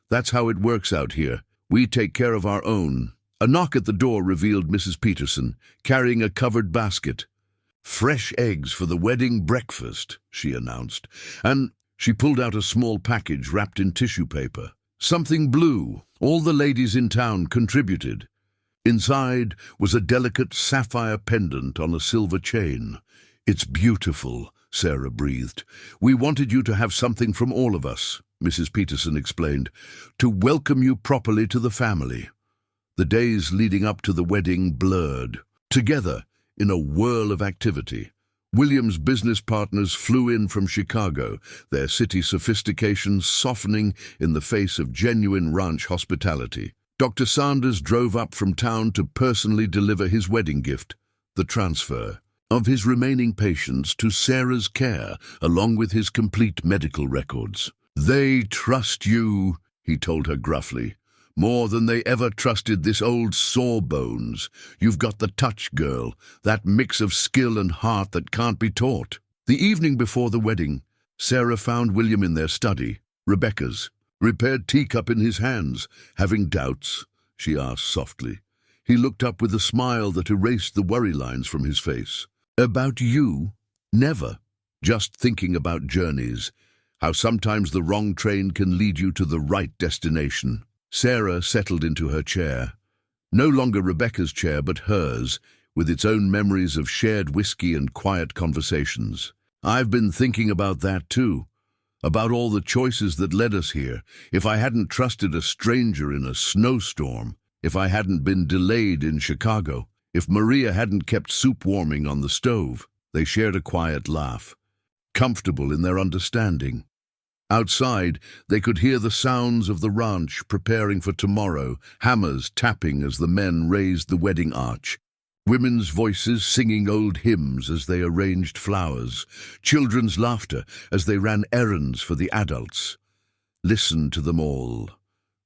"That's how it works out here. We take care of our own." A knock at the door revealed Mrs. Peterson, carrying a covered basket. "Fresh eggs for the wedding breakfast," she announced, and she pulled out a small package wrapped in tissue paper. "Something blue. All the ladies in town contributed." Inside was a delicate sapphire pendant on a silver chain. "It's beautiful," Sarah breathed. "We wanted you to have something from all of us," Mrs. Peterson explained, "to welcome you properly to the family." The days leading up to the wedding blurred together in a whirl of activity. William's business partners flew in from Chicago, their city sophistication softening in the face of genuine ranch hospitality. Dr. Sanders drove up from town to personally deliver his wedding gift, the transfer of his remaining patients to Sarah's care, along with his complete medical records. "They trust you," he told her gruffly, "more than they ever trusted this old sawbones. You've got the touch, girl, that mix of skill and heart that can't be taught." The evening before the wedding, Sarah found William in their study, Rebecca's, repaired teacup in his hands. "Having doubts?" she asked softly. He looked up with a smile that erased the worry lines from his face. "About you? Never. Just thinking about journeys, how sometimes the wrong train can lead you to the right destination." Sarah settled into her chair, no longer Rebecca's chair but hers, with its own memories of shared whiskey and quiet conversations. "I've been thinking about that too, about all the choices that led us here. If I hadn't trusted a stranger in a snowstorm, if I hadn't been delayed in Chicago, if Maria hadn't kept soup warming on the stove." They shared a quiet laugh, comfortable in their understanding. Outside, they could hear the sounds of the ranch preparing for tomorrow, hammers tapping as the men raised the wedding arch, women's voices singing old hymns as they arranged flowers, children's laughter as they ran errands for the adults. "Listen to them all,"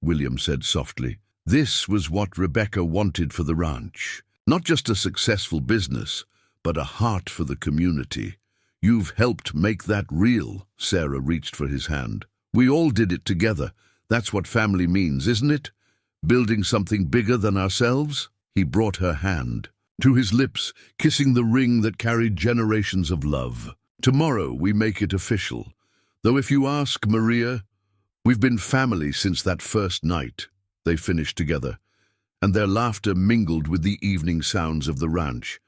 William said softly. This was what Rebecca wanted for the ranch. Not just a successful business, but a heart for the community. "You've helped make that real." Sarah reached for his hand. "We all did it together. That's what family means, isn't it? Building something bigger than ourselves." He brought her hand to his lips, kissing the ring that carried generations of love. "Tomorrow we make it official. Though if you ask Maria, we've been family since that first night." They finished together, and their laughter mingled with the evening sounds of the ranch.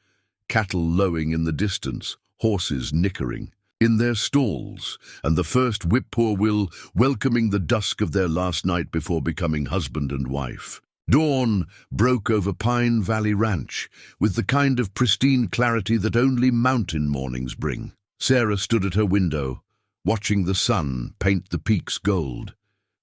Cattle lowing in the distance, horses nickering in their stalls, and the first whippoorwill welcoming the dusk of their last night before becoming husband and wife. Dawn broke over Pine Valley Ranch with the kind of pristine clarity that only mountain mornings bring. Sarah stood at her window, watching the sun paint the peaks gold,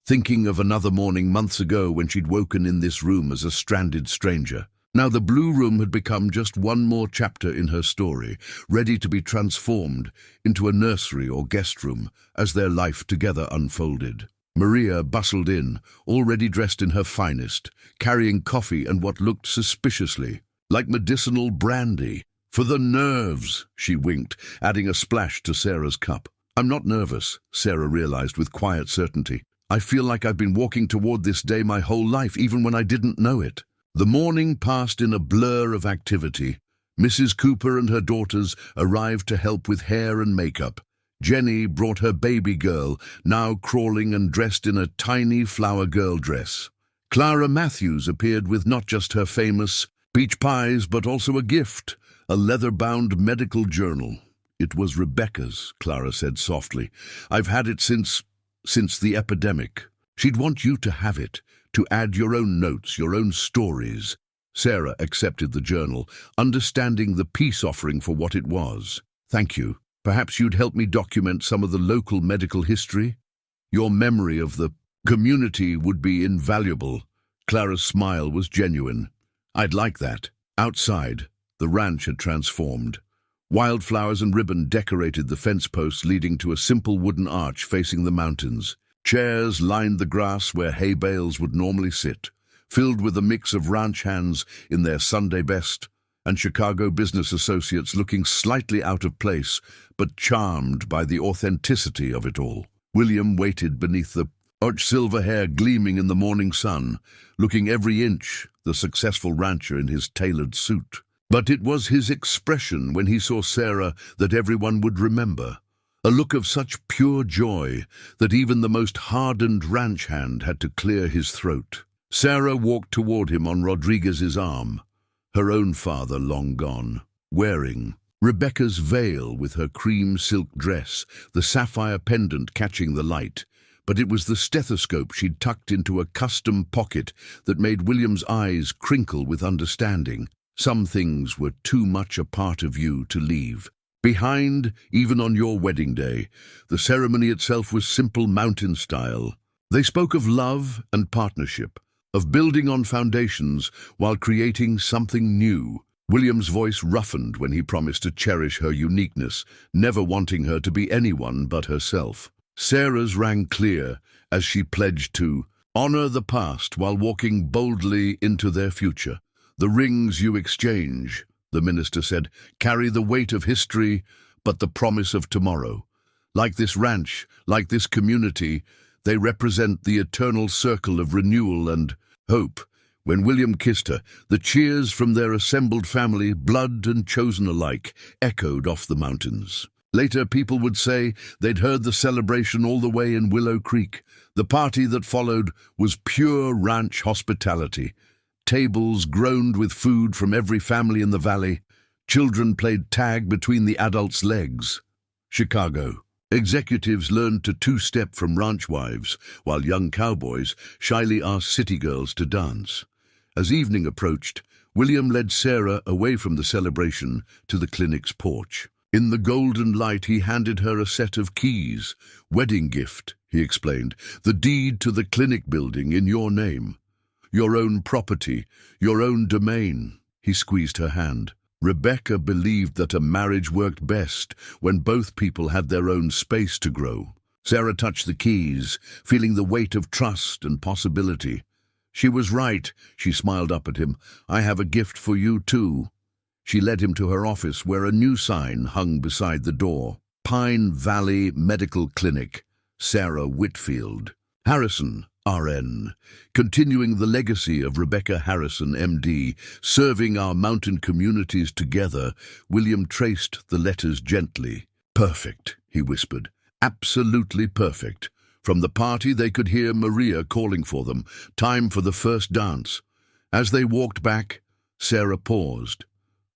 thinking of another morning months ago when she'd woken in this room as a stranded stranger. Now the blue room had become just one more chapter in her story, ready to be transformed into a nursery or guest room as their life together unfolded. Maria bustled in, already dressed in her finest, carrying coffee and what looked suspiciously like medicinal brandy. "For the nerves," she winked, adding a splash to Sarah's cup. "I'm not nervous," Sarah realized with quiet certainty. "I feel like I've been walking toward this day my whole life, even when I didn't know it." The morning passed in a blur of activity. Mrs. Cooper and her daughters arrived to help with hair and makeup. Jenny brought her baby girl, now crawling and dressed in a tiny flower girl dress. Clara Matthews appeared with not just her famous peach pies, but also a gift, a leather-bound medical journal. "It was Rebecca's," Clara said softly. "I've had it since the epidemic. She'd want you to have it, to add your own notes, your own stories." Sarah accepted the journal, understanding the peace offering for what it was. "Thank you. Perhaps you'd help me document some of the local medical history? Your memory of the community would be invaluable." Clara's smile was genuine. "I'd like that." Outside, the ranch had transformed. Wildflowers and ribbon decorated the fence posts leading to a simple wooden arch facing the mountains. Chairs lined the grass where hay bales would normally sit, filled with a mix of ranch hands in their Sunday best and Chicago business associates looking slightly out of place, but charmed by the authenticity of it all. William waited beneath the arch, silver hair gleaming in the morning sun, looking every inch the successful rancher in his tailored suit. But it was his expression when he saw Sarah that everyone would remember. A look of such pure joy that even the most hardened ranch hand had to clear his throat. Sarah walked toward him on Rodriguez's arm, her own father long gone, wearing Rebecca's veil with her cream silk dress, the sapphire pendant catching the light. But it was the stethoscope she'd tucked into a custom pocket that made William's eyes crinkle with understanding. Some things were too much a part of you to leave behind, even on your wedding day. The ceremony itself was simple mountain style. They spoke of love and partnership, of building on foundations while creating something new. William's voice roughened when he promised to cherish her uniqueness, never wanting her to be anyone but herself. Sarah's rang clear as she pledged to honor the past while walking boldly into their future. The rings you exchange, the minister said, carry the weight of history, but the promise of tomorrow. Like this ranch, like this community, they represent the eternal circle of renewal and hope. When William kissed her, the cheers from their assembled family, blood and chosen alike, echoed off the mountains. Later, people would say they'd heard the celebration all the way in Willow Creek. The party that followed was pure ranch hospitality. Tables groaned with food from every family in the valley. Children played tag between the adults' legs. Chicago. Executives learned to two-step from ranch wives, while young cowboys shyly asked city girls to dance. As evening approached, William led Sarah away from the celebration to the clinic's porch. In the golden light, he handed her a set of keys. "Wedding gift," he explained, "the deed to the clinic building in your name. Your own property, your own domain." He squeezed her hand. Rebecca believed that a marriage worked best when both people had their own space to grow. Sarah touched the keys, feeling the weight of trust and possibility. She was right, she smiled up at him. "I have a gift for you too." She led him to her office where a new sign hung beside the door. Pine Valley Medical Clinic, Sarah Whitfield. Harrison, RN, continuing the legacy of Rebecca Harrison, MD, serving our mountain communities together. William traced the letters gently. "Perfect," he whispered. "Absolutely perfect." From the party they could hear Maria calling for them. Time for the first dance. As they walked back, Sarah paused.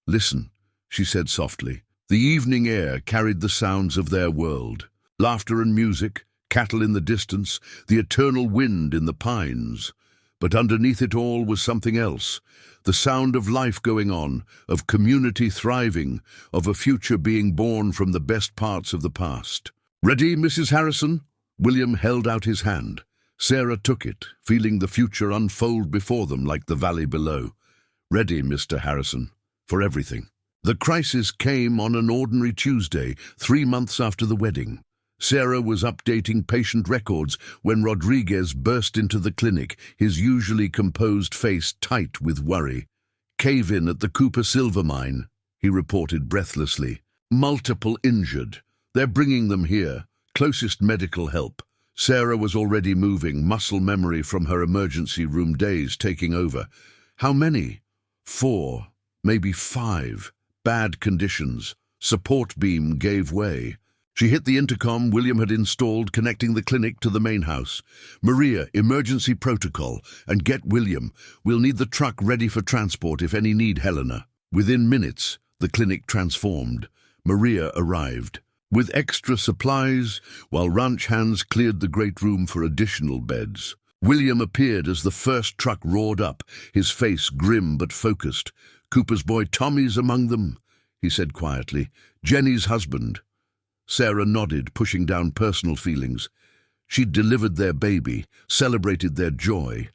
"Listen," she said softly. The evening air carried the sounds of their world. Laughter and music, cattle in the distance, the eternal wind in the pines. But underneath it all was something else. The sound of life going on, of community thriving, of a future being born from the best parts of the past. "Ready, Mrs. Harrison?" William held out his hand. Sarah took it, feeling the future unfold before them like the valley below. "Ready, Mr. Harrison, for everything." The crisis came on an ordinary Tuesday, 3 months after the wedding. Sarah was updating patient records when Rodriguez burst into the clinic, his usually composed face tight with worry. "Cave-in at the Cooper Silver Mine," he reported breathlessly. "Multiple injured. They're bringing them here. Closest medical help." Sarah was already moving, muscle memory from her emergency room days taking over. "How many?" 4, maybe 5. Bad conditions. Support beam gave way. She hit the intercom William had installed, connecting the clinic to the main house. "Maria, emergency protocol, and get William. We'll need the truck ready for transport if any need Helena." Within minutes, the clinic transformed. Maria arrived with extra supplies, while ranch hands cleared the great room for additional beds. William appeared as the first truck roared up, his face grim but focused. "Cooper's boy Tommy's among them," he said quietly. "Jenny's husband." Sarah nodded, pushing down personal feelings. She'd delivered their baby, celebrated their joy.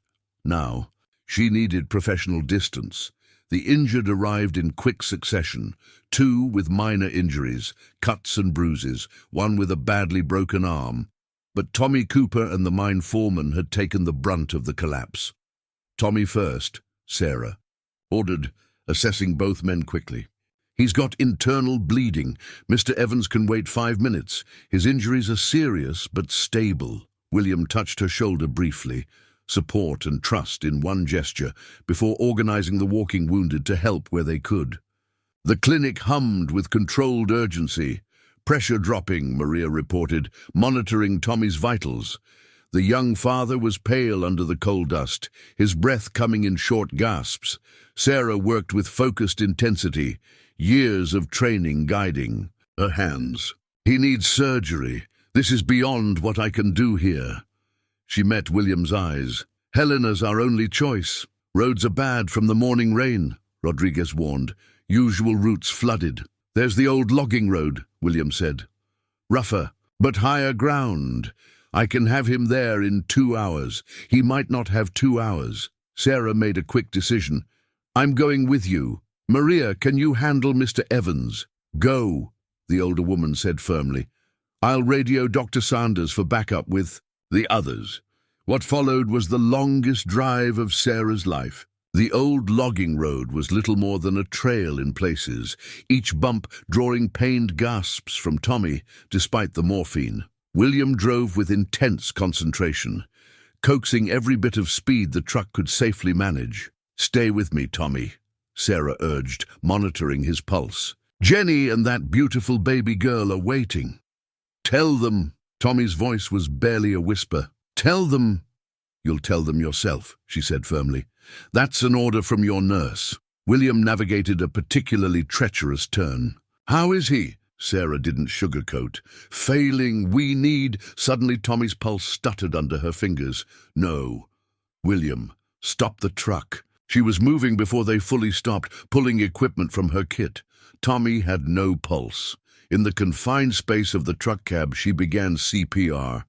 Now, she needed professional distance. The injured arrived in quick succession, 2 with minor injuries, cuts and bruises, 1 with a badly broken arm. But Tommy Cooper and the mine foreman had taken the brunt of the collapse. "Tommy first," Sarah ordered, assessing both men quickly. "He's got internal bleeding. Mr. Evans can wait 5 minutes. His injuries are serious but stable." William touched her shoulder briefly, support and trust in one gesture, before organizing the walking wounded to help where they could. The clinic hummed with controlled urgency. "Pressure dropping," Maria reported, monitoring Tommy's vitals. The young father was pale under the coal dust, his breath coming in short gasps. Sarah worked with focused intensity, years of training guiding her hands. "He needs surgery. This is beyond what I can do here." She met William's eyes. "Helena's our only choice. Roads are bad from the morning rain." Rodriguez warned. Usual routes flooded. There's the old logging road, William said. Rougher, but higher ground. I can have him there in 2 hours. He might not have 2 hours. Sarah made a quick decision. I'm going with you. Maria, can you handle Mr. Evans? Go, the older woman said firmly. I'll radio Dr. Sanders for backup with the others. What followed was the longest drive of Sarah's life. The old logging road was little more than a trail in places, each bump drawing pained gasps from Tommy, despite the morphine. William drove with intense concentration, coaxing every bit of speed the truck could safely manage. Stay with me, Tommy, Sarah urged, monitoring his pulse. Jenny and that beautiful baby girl are waiting. Tell them. Tommy's voice was barely a whisper. Tell them. You'll tell them yourself, she said firmly. That's an order from your nurse. William navigated a particularly treacherous turn. How is he? Sarah didn't sugarcoat. Failing, we need... Suddenly Tommy's pulse stuttered under her fingers. No. William, stop the truck. She was moving before they fully stopped, pulling equipment from her kit. Tommy had no pulse. In the confined space of the truck cab, she began CPR.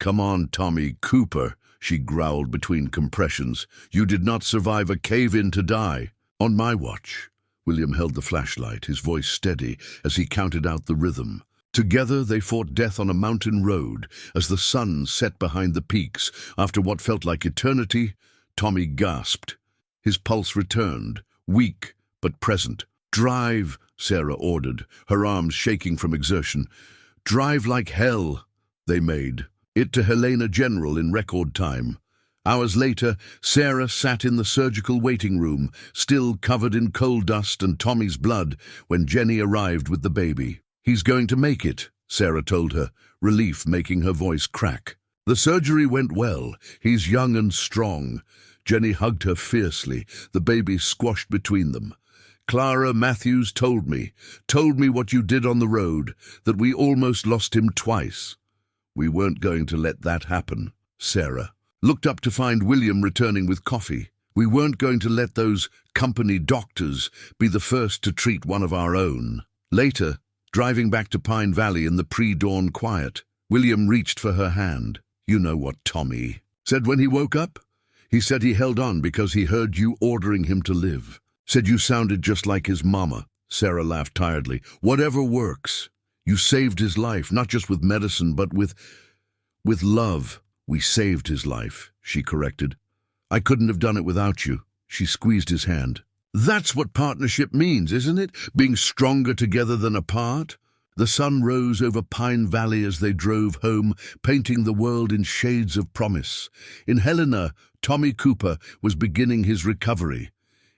Come on, Tommy, Cooper, she growled between compressions. You did not survive a cave-in to die. On my watch. William held the flashlight, his voice steady, as he counted out the rhythm. Together they fought death on a mountain road, as the sun set behind the peaks. After what felt like eternity, Tommy gasped. His pulse returned, weak but present. Drive, Sarah ordered, her arms shaking from exertion. Drive like hell, they made. It to Helena General in record time. Hours later, Sarah sat in the surgical waiting room, still covered in coal dust and Tommy's blood, when Jenny arrived with the baby. He's going to make it, Sarah told her, relief making her voice crack. The surgery went well. He's young and strong. Jenny hugged her fiercely, the baby squashed between them. Clara Matthews told me what you did on the road, that we almost lost him twice. We weren't going to let that happen, Sarah looked up to find William returning with coffee. We weren't going to let those company doctors be the first to treat one of our own. Later, driving back to Pine Valley in the pre-dawn quiet, William reached for her hand. You know what Tommy said when he woke up? He said he held on because he heard you ordering him to live. Said you sounded just like his mama. Sarah laughed tiredly. Whatever works. You saved his life, not just with medicine, but with love. We saved his life, she corrected. I couldn't have done it without you. She squeezed his hand. That's what partnership means, isn't it? Being stronger together than apart? The sun rose over Pine Valley as they drove home, painting the world in shades of promise. In Helena, Tommy Cooper was beginning his recovery.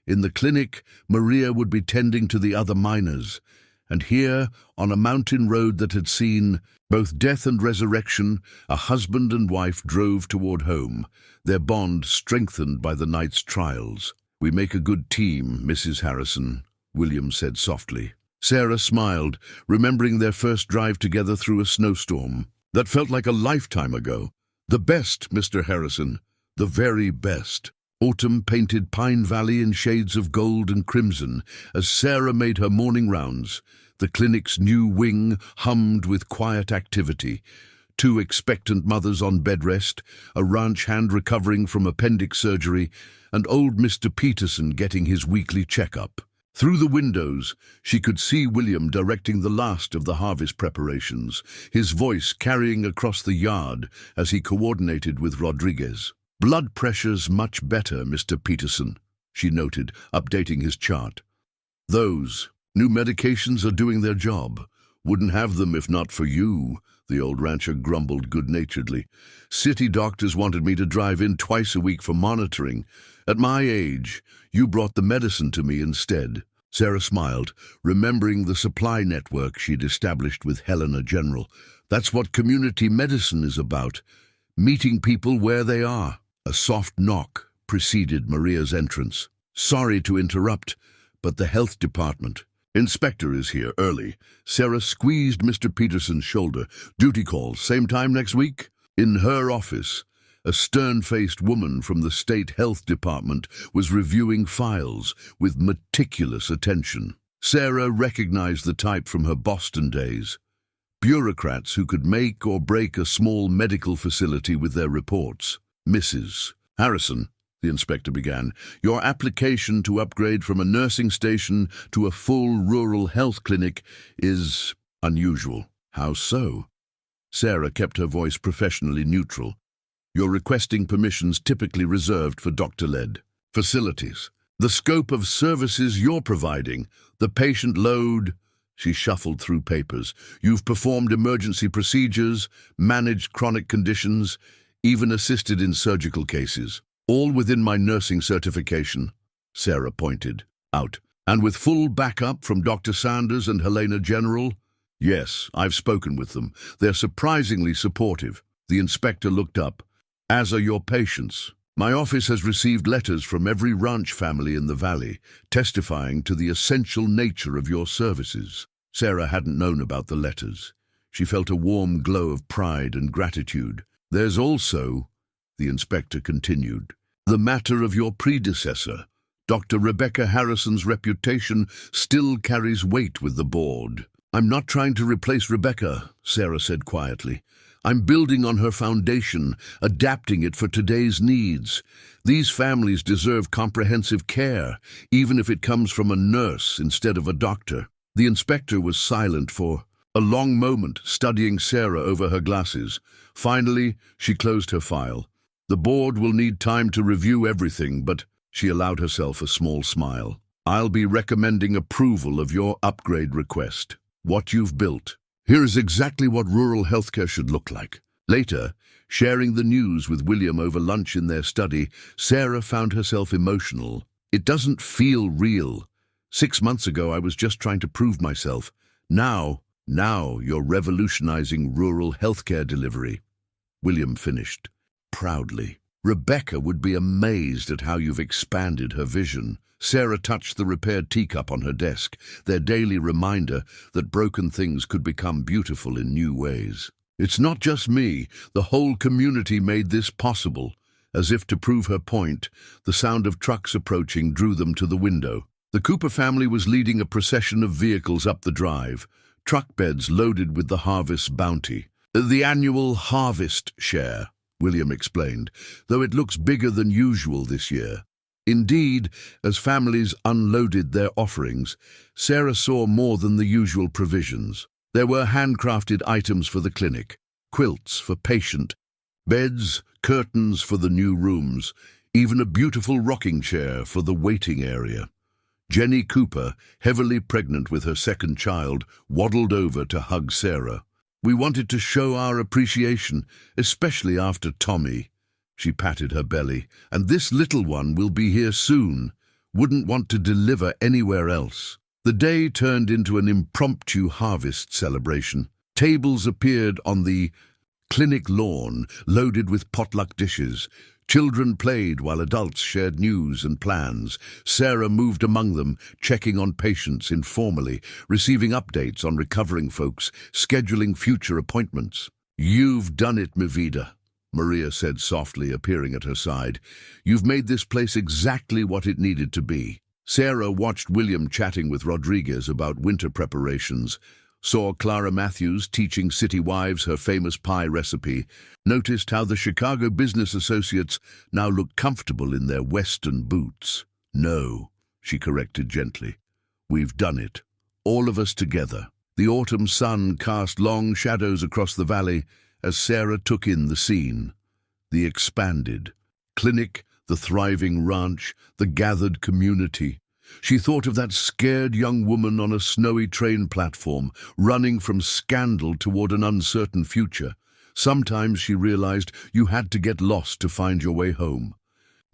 In the clinic, Maria would be tending to the other miners. And here, on a mountain road that had seen both death and resurrection, a husband and wife drove toward home, their bond strengthened by the night's trials. We make a good team, Mrs. Harrison, William said softly. Sarah smiled, remembering their first drive together through a snowstorm. That felt like a lifetime ago. The best, Mr. Harrison, the very best. Autumn painted Pine Valley in shades of gold and crimson as Sarah made her morning rounds. The clinic's new wing hummed with quiet activity. 2 expectant mothers on bed rest, a ranch hand recovering from appendix surgery, and old Mr. Peterson getting his weekly checkup. Through the windows, she could see William directing the last of the harvest preparations, his voice carrying across the yard as he coordinated with Rodriguez. Blood pressure's much better, Mr. Peterson, she noted, updating his chart. Those new medications are doing their job. Wouldn't have them if not for you, the old rancher grumbled good-naturedly. City doctors wanted me to drive in twice a week for monitoring. At my age, you brought the medicine to me instead. Sarah smiled, remembering the supply network she'd established with Helena General. That's what community medicine is about, meeting people where they are. A soft knock preceded Maria's entrance. Sorry to interrupt, but the health department. Inspector is here early. Sarah squeezed Mr. Peterson's shoulder. Duty call, same time next week? In her office. A stern-faced woman from the state health department was reviewing files with meticulous attention. Sarah recognized the type from her Boston days. Bureaucrats who could make or break a small medical facility with their reports. "Mrs. Harrison," the inspector began, "your application to upgrade from a nursing station to a full rural health clinic is unusual." "How so?" Sarah kept her voice professionally neutral. "You're requesting permissions typically reserved for doctor-led facilities. The scope of services you're providing, the patient load..." She shuffled through papers. "You've performed emergency procedures, managed chronic conditions, even assisted in surgical cases. All within my nursing certification," Sarah pointed out. "And with full backup from Dr. Sanders and Helena General?" "Yes, I've spoken with them. They're surprisingly supportive." The inspector looked up. "As are your patients. My office has received letters from every ranch family in the valley, testifying to the essential nature of your services." Sarah hadn't known about the letters. She felt a warm glow of pride and gratitude. "There's also," the inspector continued, "the matter of your predecessor. Dr. Rebecca Harrison's reputation still carries weight with the board." "I'm not trying to replace Rebecca," Sarah said quietly. "I'm building on her foundation, adapting it for today's needs. These families deserve comprehensive care, even if it comes from a nurse instead of a doctor." The inspector was silent for a long moment, studying Sarah over her glasses. Finally, she closed her file. "The board will need time to review everything, but..." She allowed herself a small smile. "I'll be recommending approval of your upgrade request. What you've built. Here is exactly what rural healthcare should look like." Later, sharing the news with William over lunch in their study, Sarah found herself emotional. "It doesn't feel real. 6 months ago I was just trying to prove myself. Now you're revolutionizing rural healthcare delivery." William finished proudly. "Rebecca would be amazed at how you've expanded her vision." Sarah touched the repaired teacup on her desk, their daily reminder that broken things could become beautiful in new ways. "It's not just me. The whole community made this possible." As if to prove her point, the sound of trucks approaching drew them to the window. The Cooper family was leading a procession of vehicles up the drive, truck beds loaded with the harvest's bounty. "The annual harvest share," William explained, "though it looks bigger than usual this year." Indeed, as families unloaded their offerings, Sarah saw more than the usual provisions. There were handcrafted items for the clinic, quilts for patient, beds, curtains for the new rooms, even a beautiful rocking chair for the waiting area. Jenny Cooper, heavily pregnant with her second child, waddled over to hug Sarah. "We wanted to show our appreciation, especially after Tommy." She patted her belly. "And this little one will be here soon. Wouldn't want to deliver anywhere else." The day turned into an impromptu harvest celebration. Tables appeared on the clinic lawn, loaded with potluck dishes. Children played while adults shared news and plans. Sarah moved among them, checking on patients informally, receiving updates on recovering folks, scheduling future appointments. "You've done it, Mivida," Maria said softly, appearing at her side. "You've made this place exactly what it needed to be." Sarah watched William chatting with Rodriguez about winter preparations, saw Clara Matthews teaching city wives her famous pie recipe, noticed how the Chicago business associates now looked comfortable in their Western boots. "No," she corrected gently. "We've done it. All of us together." The autumn sun cast long shadows across the valley as Sarah took in the scene. The expanded clinic, the thriving ranch, the gathered community. She thought of that scared young woman on a snowy train platform, running from scandal toward an uncertain future. Sometimes she realized you had to get lost to find your way home.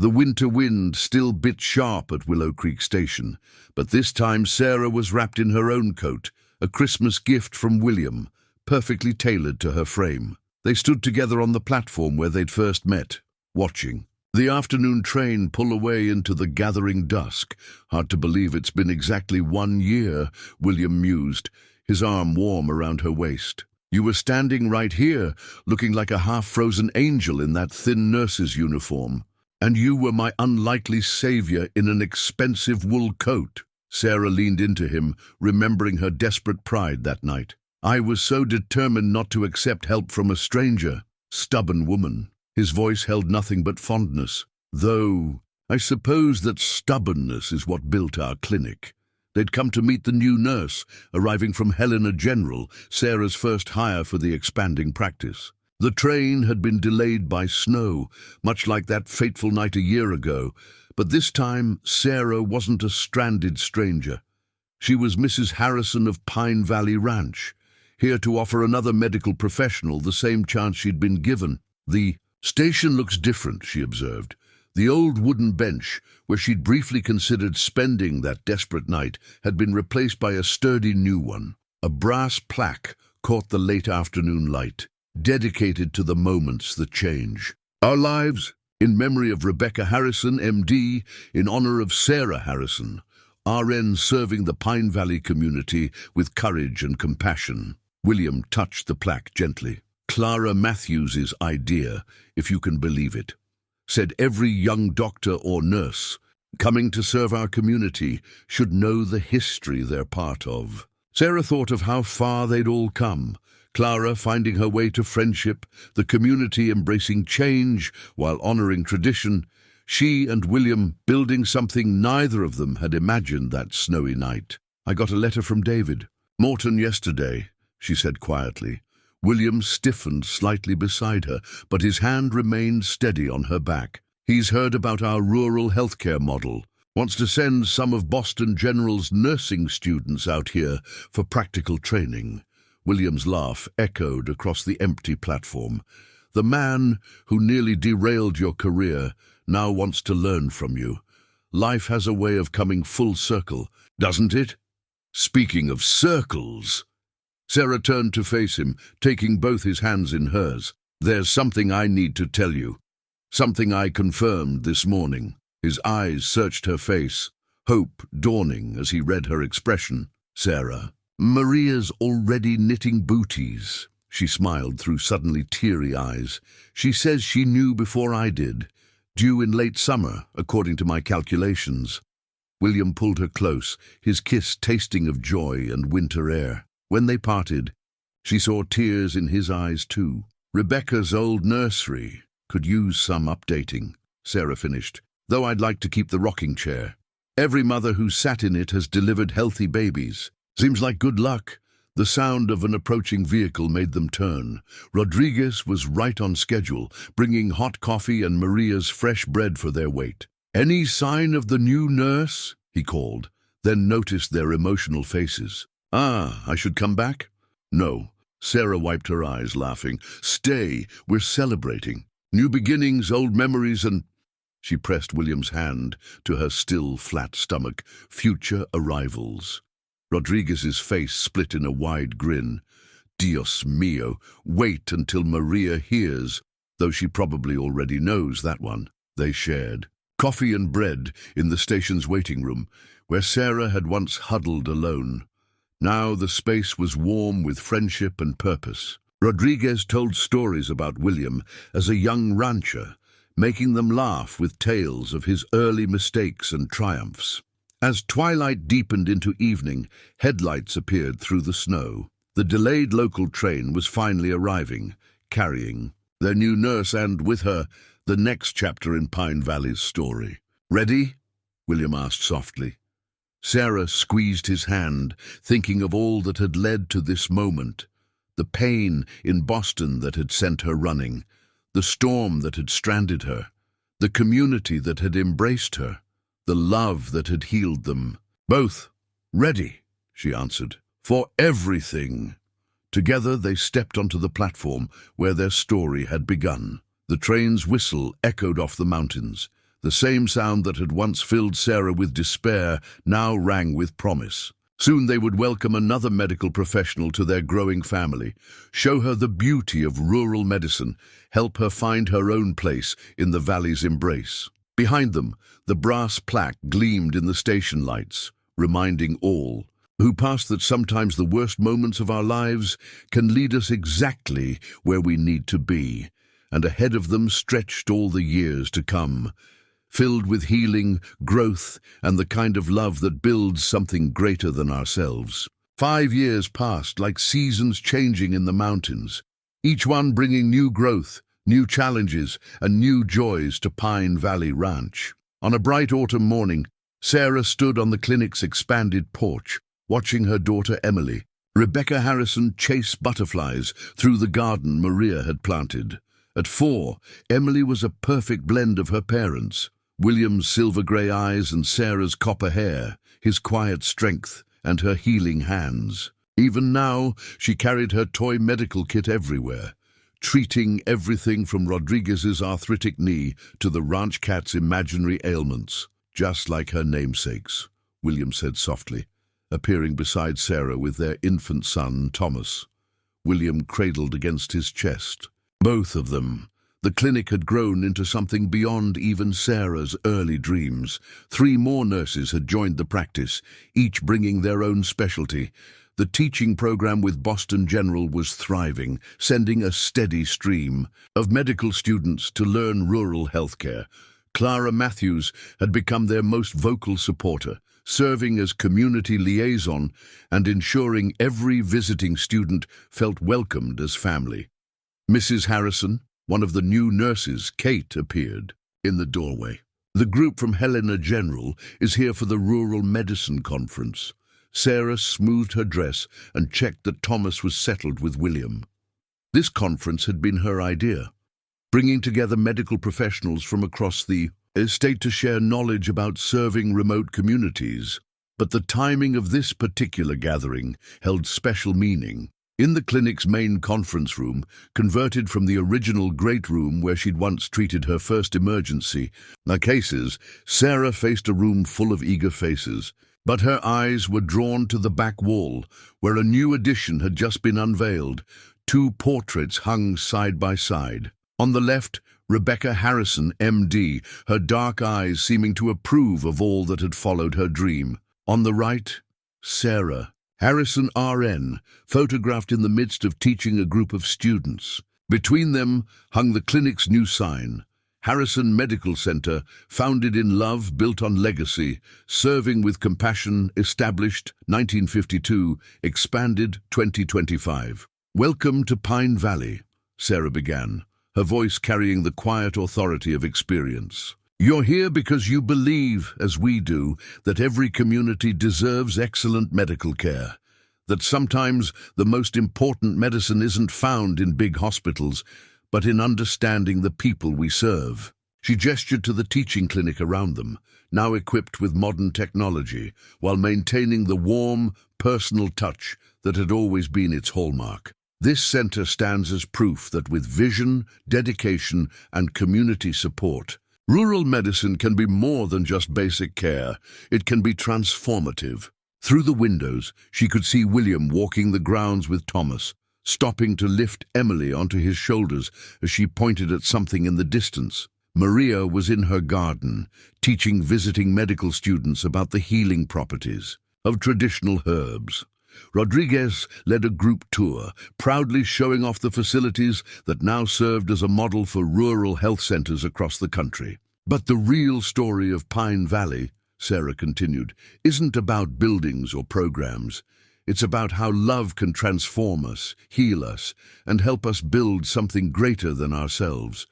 The winter wind still bit sharp at Willow Creek Station, but this time Sarah was wrapped in her own coat, a Christmas gift from William, perfectly tailored to her frame. They stood together on the platform where they'd first met, watching the afternoon train pull away into the gathering dusk. "Hard to believe it's been exactly 1 year, William mused, his arm warm around her waist. You were standing right here, looking like a half-frozen angel in that thin nurse's uniform. And you were my unlikely savior in an expensive wool coat." Sarah leaned into him, remembering her desperate pride that night. "I was so determined not to accept help from a stranger. Stubborn woman." His voice held nothing but fondness. "Though, I suppose that stubbornness is what built our clinic." They'd come to meet the new nurse, arriving from Helena General, Sarah's first hire for the expanding practice. The train had been delayed by snow, much like that fateful night a year ago, but this time Sarah wasn't a stranded stranger. She was Mrs. Harrison of Pine Valley Ranch, here to offer another medical professional the same chance she'd been given. "The station looks different," she observed. The old wooden bench, where she'd briefly considered spending that desperate night, had been replaced by a sturdy new one. A brass plaque caught the late afternoon light, dedicated to the moments that change. "Our lives, in memory of Rebecca Harrison, MD, in honor of Sarah Harrison, RN serving the Pine Valley community with courage and compassion." William touched the plaque gently. "Clara Matthews's idea, if you can believe it, said every young doctor or nurse coming to serve our community should know the history they're part of." Sarah thought of how far they'd all come. Clara finding her way to friendship, the community embracing change while honoring tradition, she and William building something neither of them had imagined that snowy night. "I got a letter from David Morton yesterday," she said quietly. William stiffened slightly beside her, but his hand remained steady on her back. "He's heard about our rural healthcare model. Wants to send some of Boston General's nursing students out here for practical training." William's laugh echoed across the empty platform. "The man who nearly derailed your career now wants to learn from you. Life has a way of coming full circle, doesn't it?" "Speaking of circles," Sarah turned to face him, taking both his hands in hers. "There's something I need to tell you. Something I confirmed this morning." His eyes searched her face, hope dawning as he read her expression. "Sarah, Maria's already knitting booties." She smiled through suddenly teary eyes. "She says she knew before I did. Due in late summer, according to my calculations." William pulled her close, his kiss tasting of joy and winter air. When they parted, she saw tears in his eyes too. "Rebecca's old nursery could use some updating," Sarah finished, "though I'd like to keep the rocking chair. Every mother who's sat in it has delivered healthy babies. Seems like good luck." The sound of an approaching vehicle made them turn. Rodriguez was right on schedule, bringing hot coffee and Maria's fresh bread for their wait. "Any sign of the new nurse?" he called, then noticed their emotional faces. "Ah, I should come back?" "No." Sarah wiped her eyes, laughing. "Stay, we're celebrating. New beginnings, old memories, and—" She pressed William's hand to her still flat stomach. "Future arrivals." Rodriguez's face split in a wide grin. "Dios mío, wait until Maria hears," though she probably already knows that one. They shared coffee and bread in the station's waiting room, where Sarah had once huddled alone. Now the space was warm with friendship and purpose. Rodriguez told stories about William as a young rancher, making them laugh with tales of his early mistakes and triumphs. As twilight deepened into evening, headlights appeared through the snow. The delayed local train was finally arriving, carrying their new nurse and, with her, the next chapter in Pine Valley's story. "Ready?" William asked softly. Sarah squeezed his hand, thinking of all that had led to this moment. The pain in Boston that had sent her running, the storm that had stranded her, the community that had embraced her, the love that had healed them. "Both. Ready," she answered. "For everything." Together they stepped onto the platform where their story had begun. The train's whistle echoed off the mountains. The same sound that had once filled Sarah with despair now rang with promise. Soon they would welcome another medical professional to their growing family, show her the beauty of rural medicine, help her find her own place in the valley's embrace. Behind them, the brass plaque gleamed in the station lights, reminding all, who passed that sometimes the worst moments of our lives can lead us exactly where we need to be, and ahead of them stretched all the years to come, filled with healing, growth, and the kind of love that builds something greater than ourselves. 5 years passed like seasons changing in the mountains, each one bringing new growth, new challenges, and new joys to Pine Valley Ranch. On a bright autumn morning, Sarah stood on the clinic's expanded porch, watching her daughter Emily, Rebecca Harrison, chase butterflies through the garden Maria had planted. At 4, Emily was a perfect blend of her parents, William's silver-grey eyes and Sarah's copper hair, his quiet strength and her healing hands. Even now, she carried her toy medical kit everywhere, treating everything from Rodriguez's arthritic knee to the ranch cat's imaginary ailments, just like her namesakes, William said softly, appearing beside Sarah with their infant son, Thomas. William cradled against his chest. Both of them. The clinic had grown into something beyond even Sarah's early dreams. 3 more nurses had joined the practice, each bringing their own specialty. The teaching program with Boston General was thriving, sending a steady stream of medical students to learn rural healthcare. Clara Matthews had become their most vocal supporter, serving as community liaison and ensuring every visiting student felt welcomed as family. Mrs. Harrison, one of the new nurses, Kate, appeared in the doorway. The group from Helena General is here for the Rural Medicine Conference. Sarah smoothed her dress and checked that Thomas was settled with William. This conference had been her idea, bringing together medical professionals from across the state to share knowledge about serving remote communities. But the timing of this particular gathering held special meaning. In the clinic's main conference room, converted from the original great room where she'd once treated her first emergency cases, Sarah faced a room full of eager faces. But her eyes were drawn to the back wall, where a new addition had just been unveiled. 2 portraits hung side by side. On the left, Rebecca Harrison, MD, her dark eyes seeming to approve of all that had followed her dream. On the right, Sarah Harrison, RN, photographed in the midst of teaching a group of students. Between them hung the clinic's new sign, Harrison Medical Center, founded in love, built on legacy, serving with compassion, established 1952, expanded 2025. Welcome to Pine Valley, Sarah began, her voice carrying the quiet authority of experience. You're here because you believe, as we do, that every community deserves excellent medical care, that sometimes the most important medicine isn't found in big hospitals, but in understanding the people we serve. She gestured to the teaching clinic around them, now equipped with modern technology, while maintaining the warm, personal touch that had always been its hallmark. This center stands as proof that with vision, dedication, and community support, rural medicine can be more than just basic care. It can be transformative. Through the windows, she could see William walking the grounds with Thomas, stopping to lift Emily onto his shoulders as she pointed at something in the distance. Maria was in her garden, teaching visiting medical students about the healing properties of traditional herbs. Rodriguez led a group tour, proudly showing off the facilities that now served as a model for rural health centers across the country. But the real story of Pine Valley, Sarah continued, isn't about buildings or programs. It's about how love can transform us, heal us, and help us build something greater than ourselves.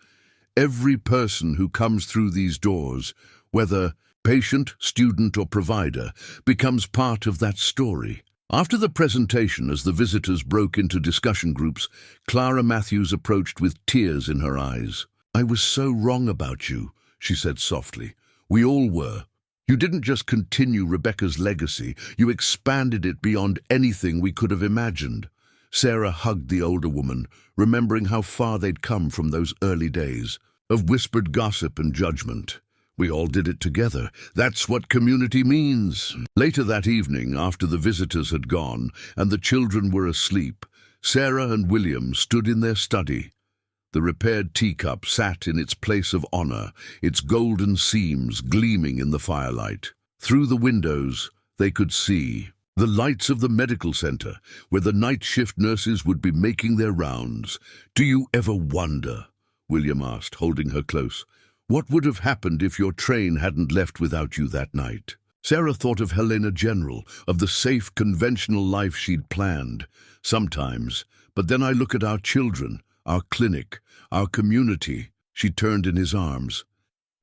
Every person who comes through these doors, whether patient, student, or provider, becomes part of that story. After the presentation, as the visitors broke into discussion groups, Clara Matthews approached with tears in her eyes. "I was so wrong about you," she said softly. "We all were. You didn't just continue Rebecca's legacy, you expanded it beyond anything we could have imagined." Sarah hugged the older woman, remembering how far they'd come from those early days of whispered gossip and judgment. We all did it together. That's what community means. Later that evening, after the visitors had gone and the children were asleep, Sarah and William stood in their study. The repaired teacup sat in its place of honor, its golden seams gleaming in the firelight. Through the windows, they could see The lights of the medical center, where the night shift nurses would be making their rounds. "Do you ever wonder," William asked, holding her close, "what would have happened if your train hadn't left without you that night?" Sarah thought of Helena General, of the safe, conventional life she'd planned. "Sometimes, but then I look at our children, our clinic, our community." She turned in his arms.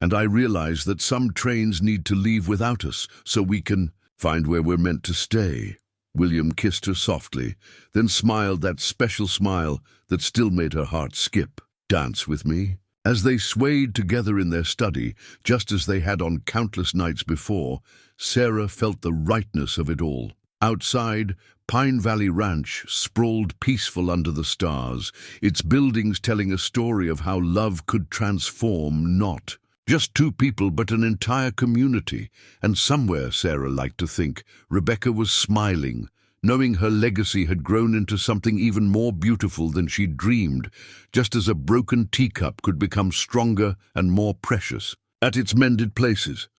"And I realize that some trains need to leave without us so we can find where we're meant to stay." William kissed her softly, then smiled that special smile that still made her heart skip. "Dance with me?" As they swayed together in their study, just as they had on countless nights before, Sarah felt the rightness of it all. Outside, Pine Valley Ranch sprawled peaceful under the stars, its buildings telling a story of how love could transform not just two people, but an entire community. And somewhere, Sarah liked to think, Rebecca was smiling, knowing her legacy had grown into something even more beautiful than she'd dreamed, just as a broken teacup could become stronger and more precious at its mended places.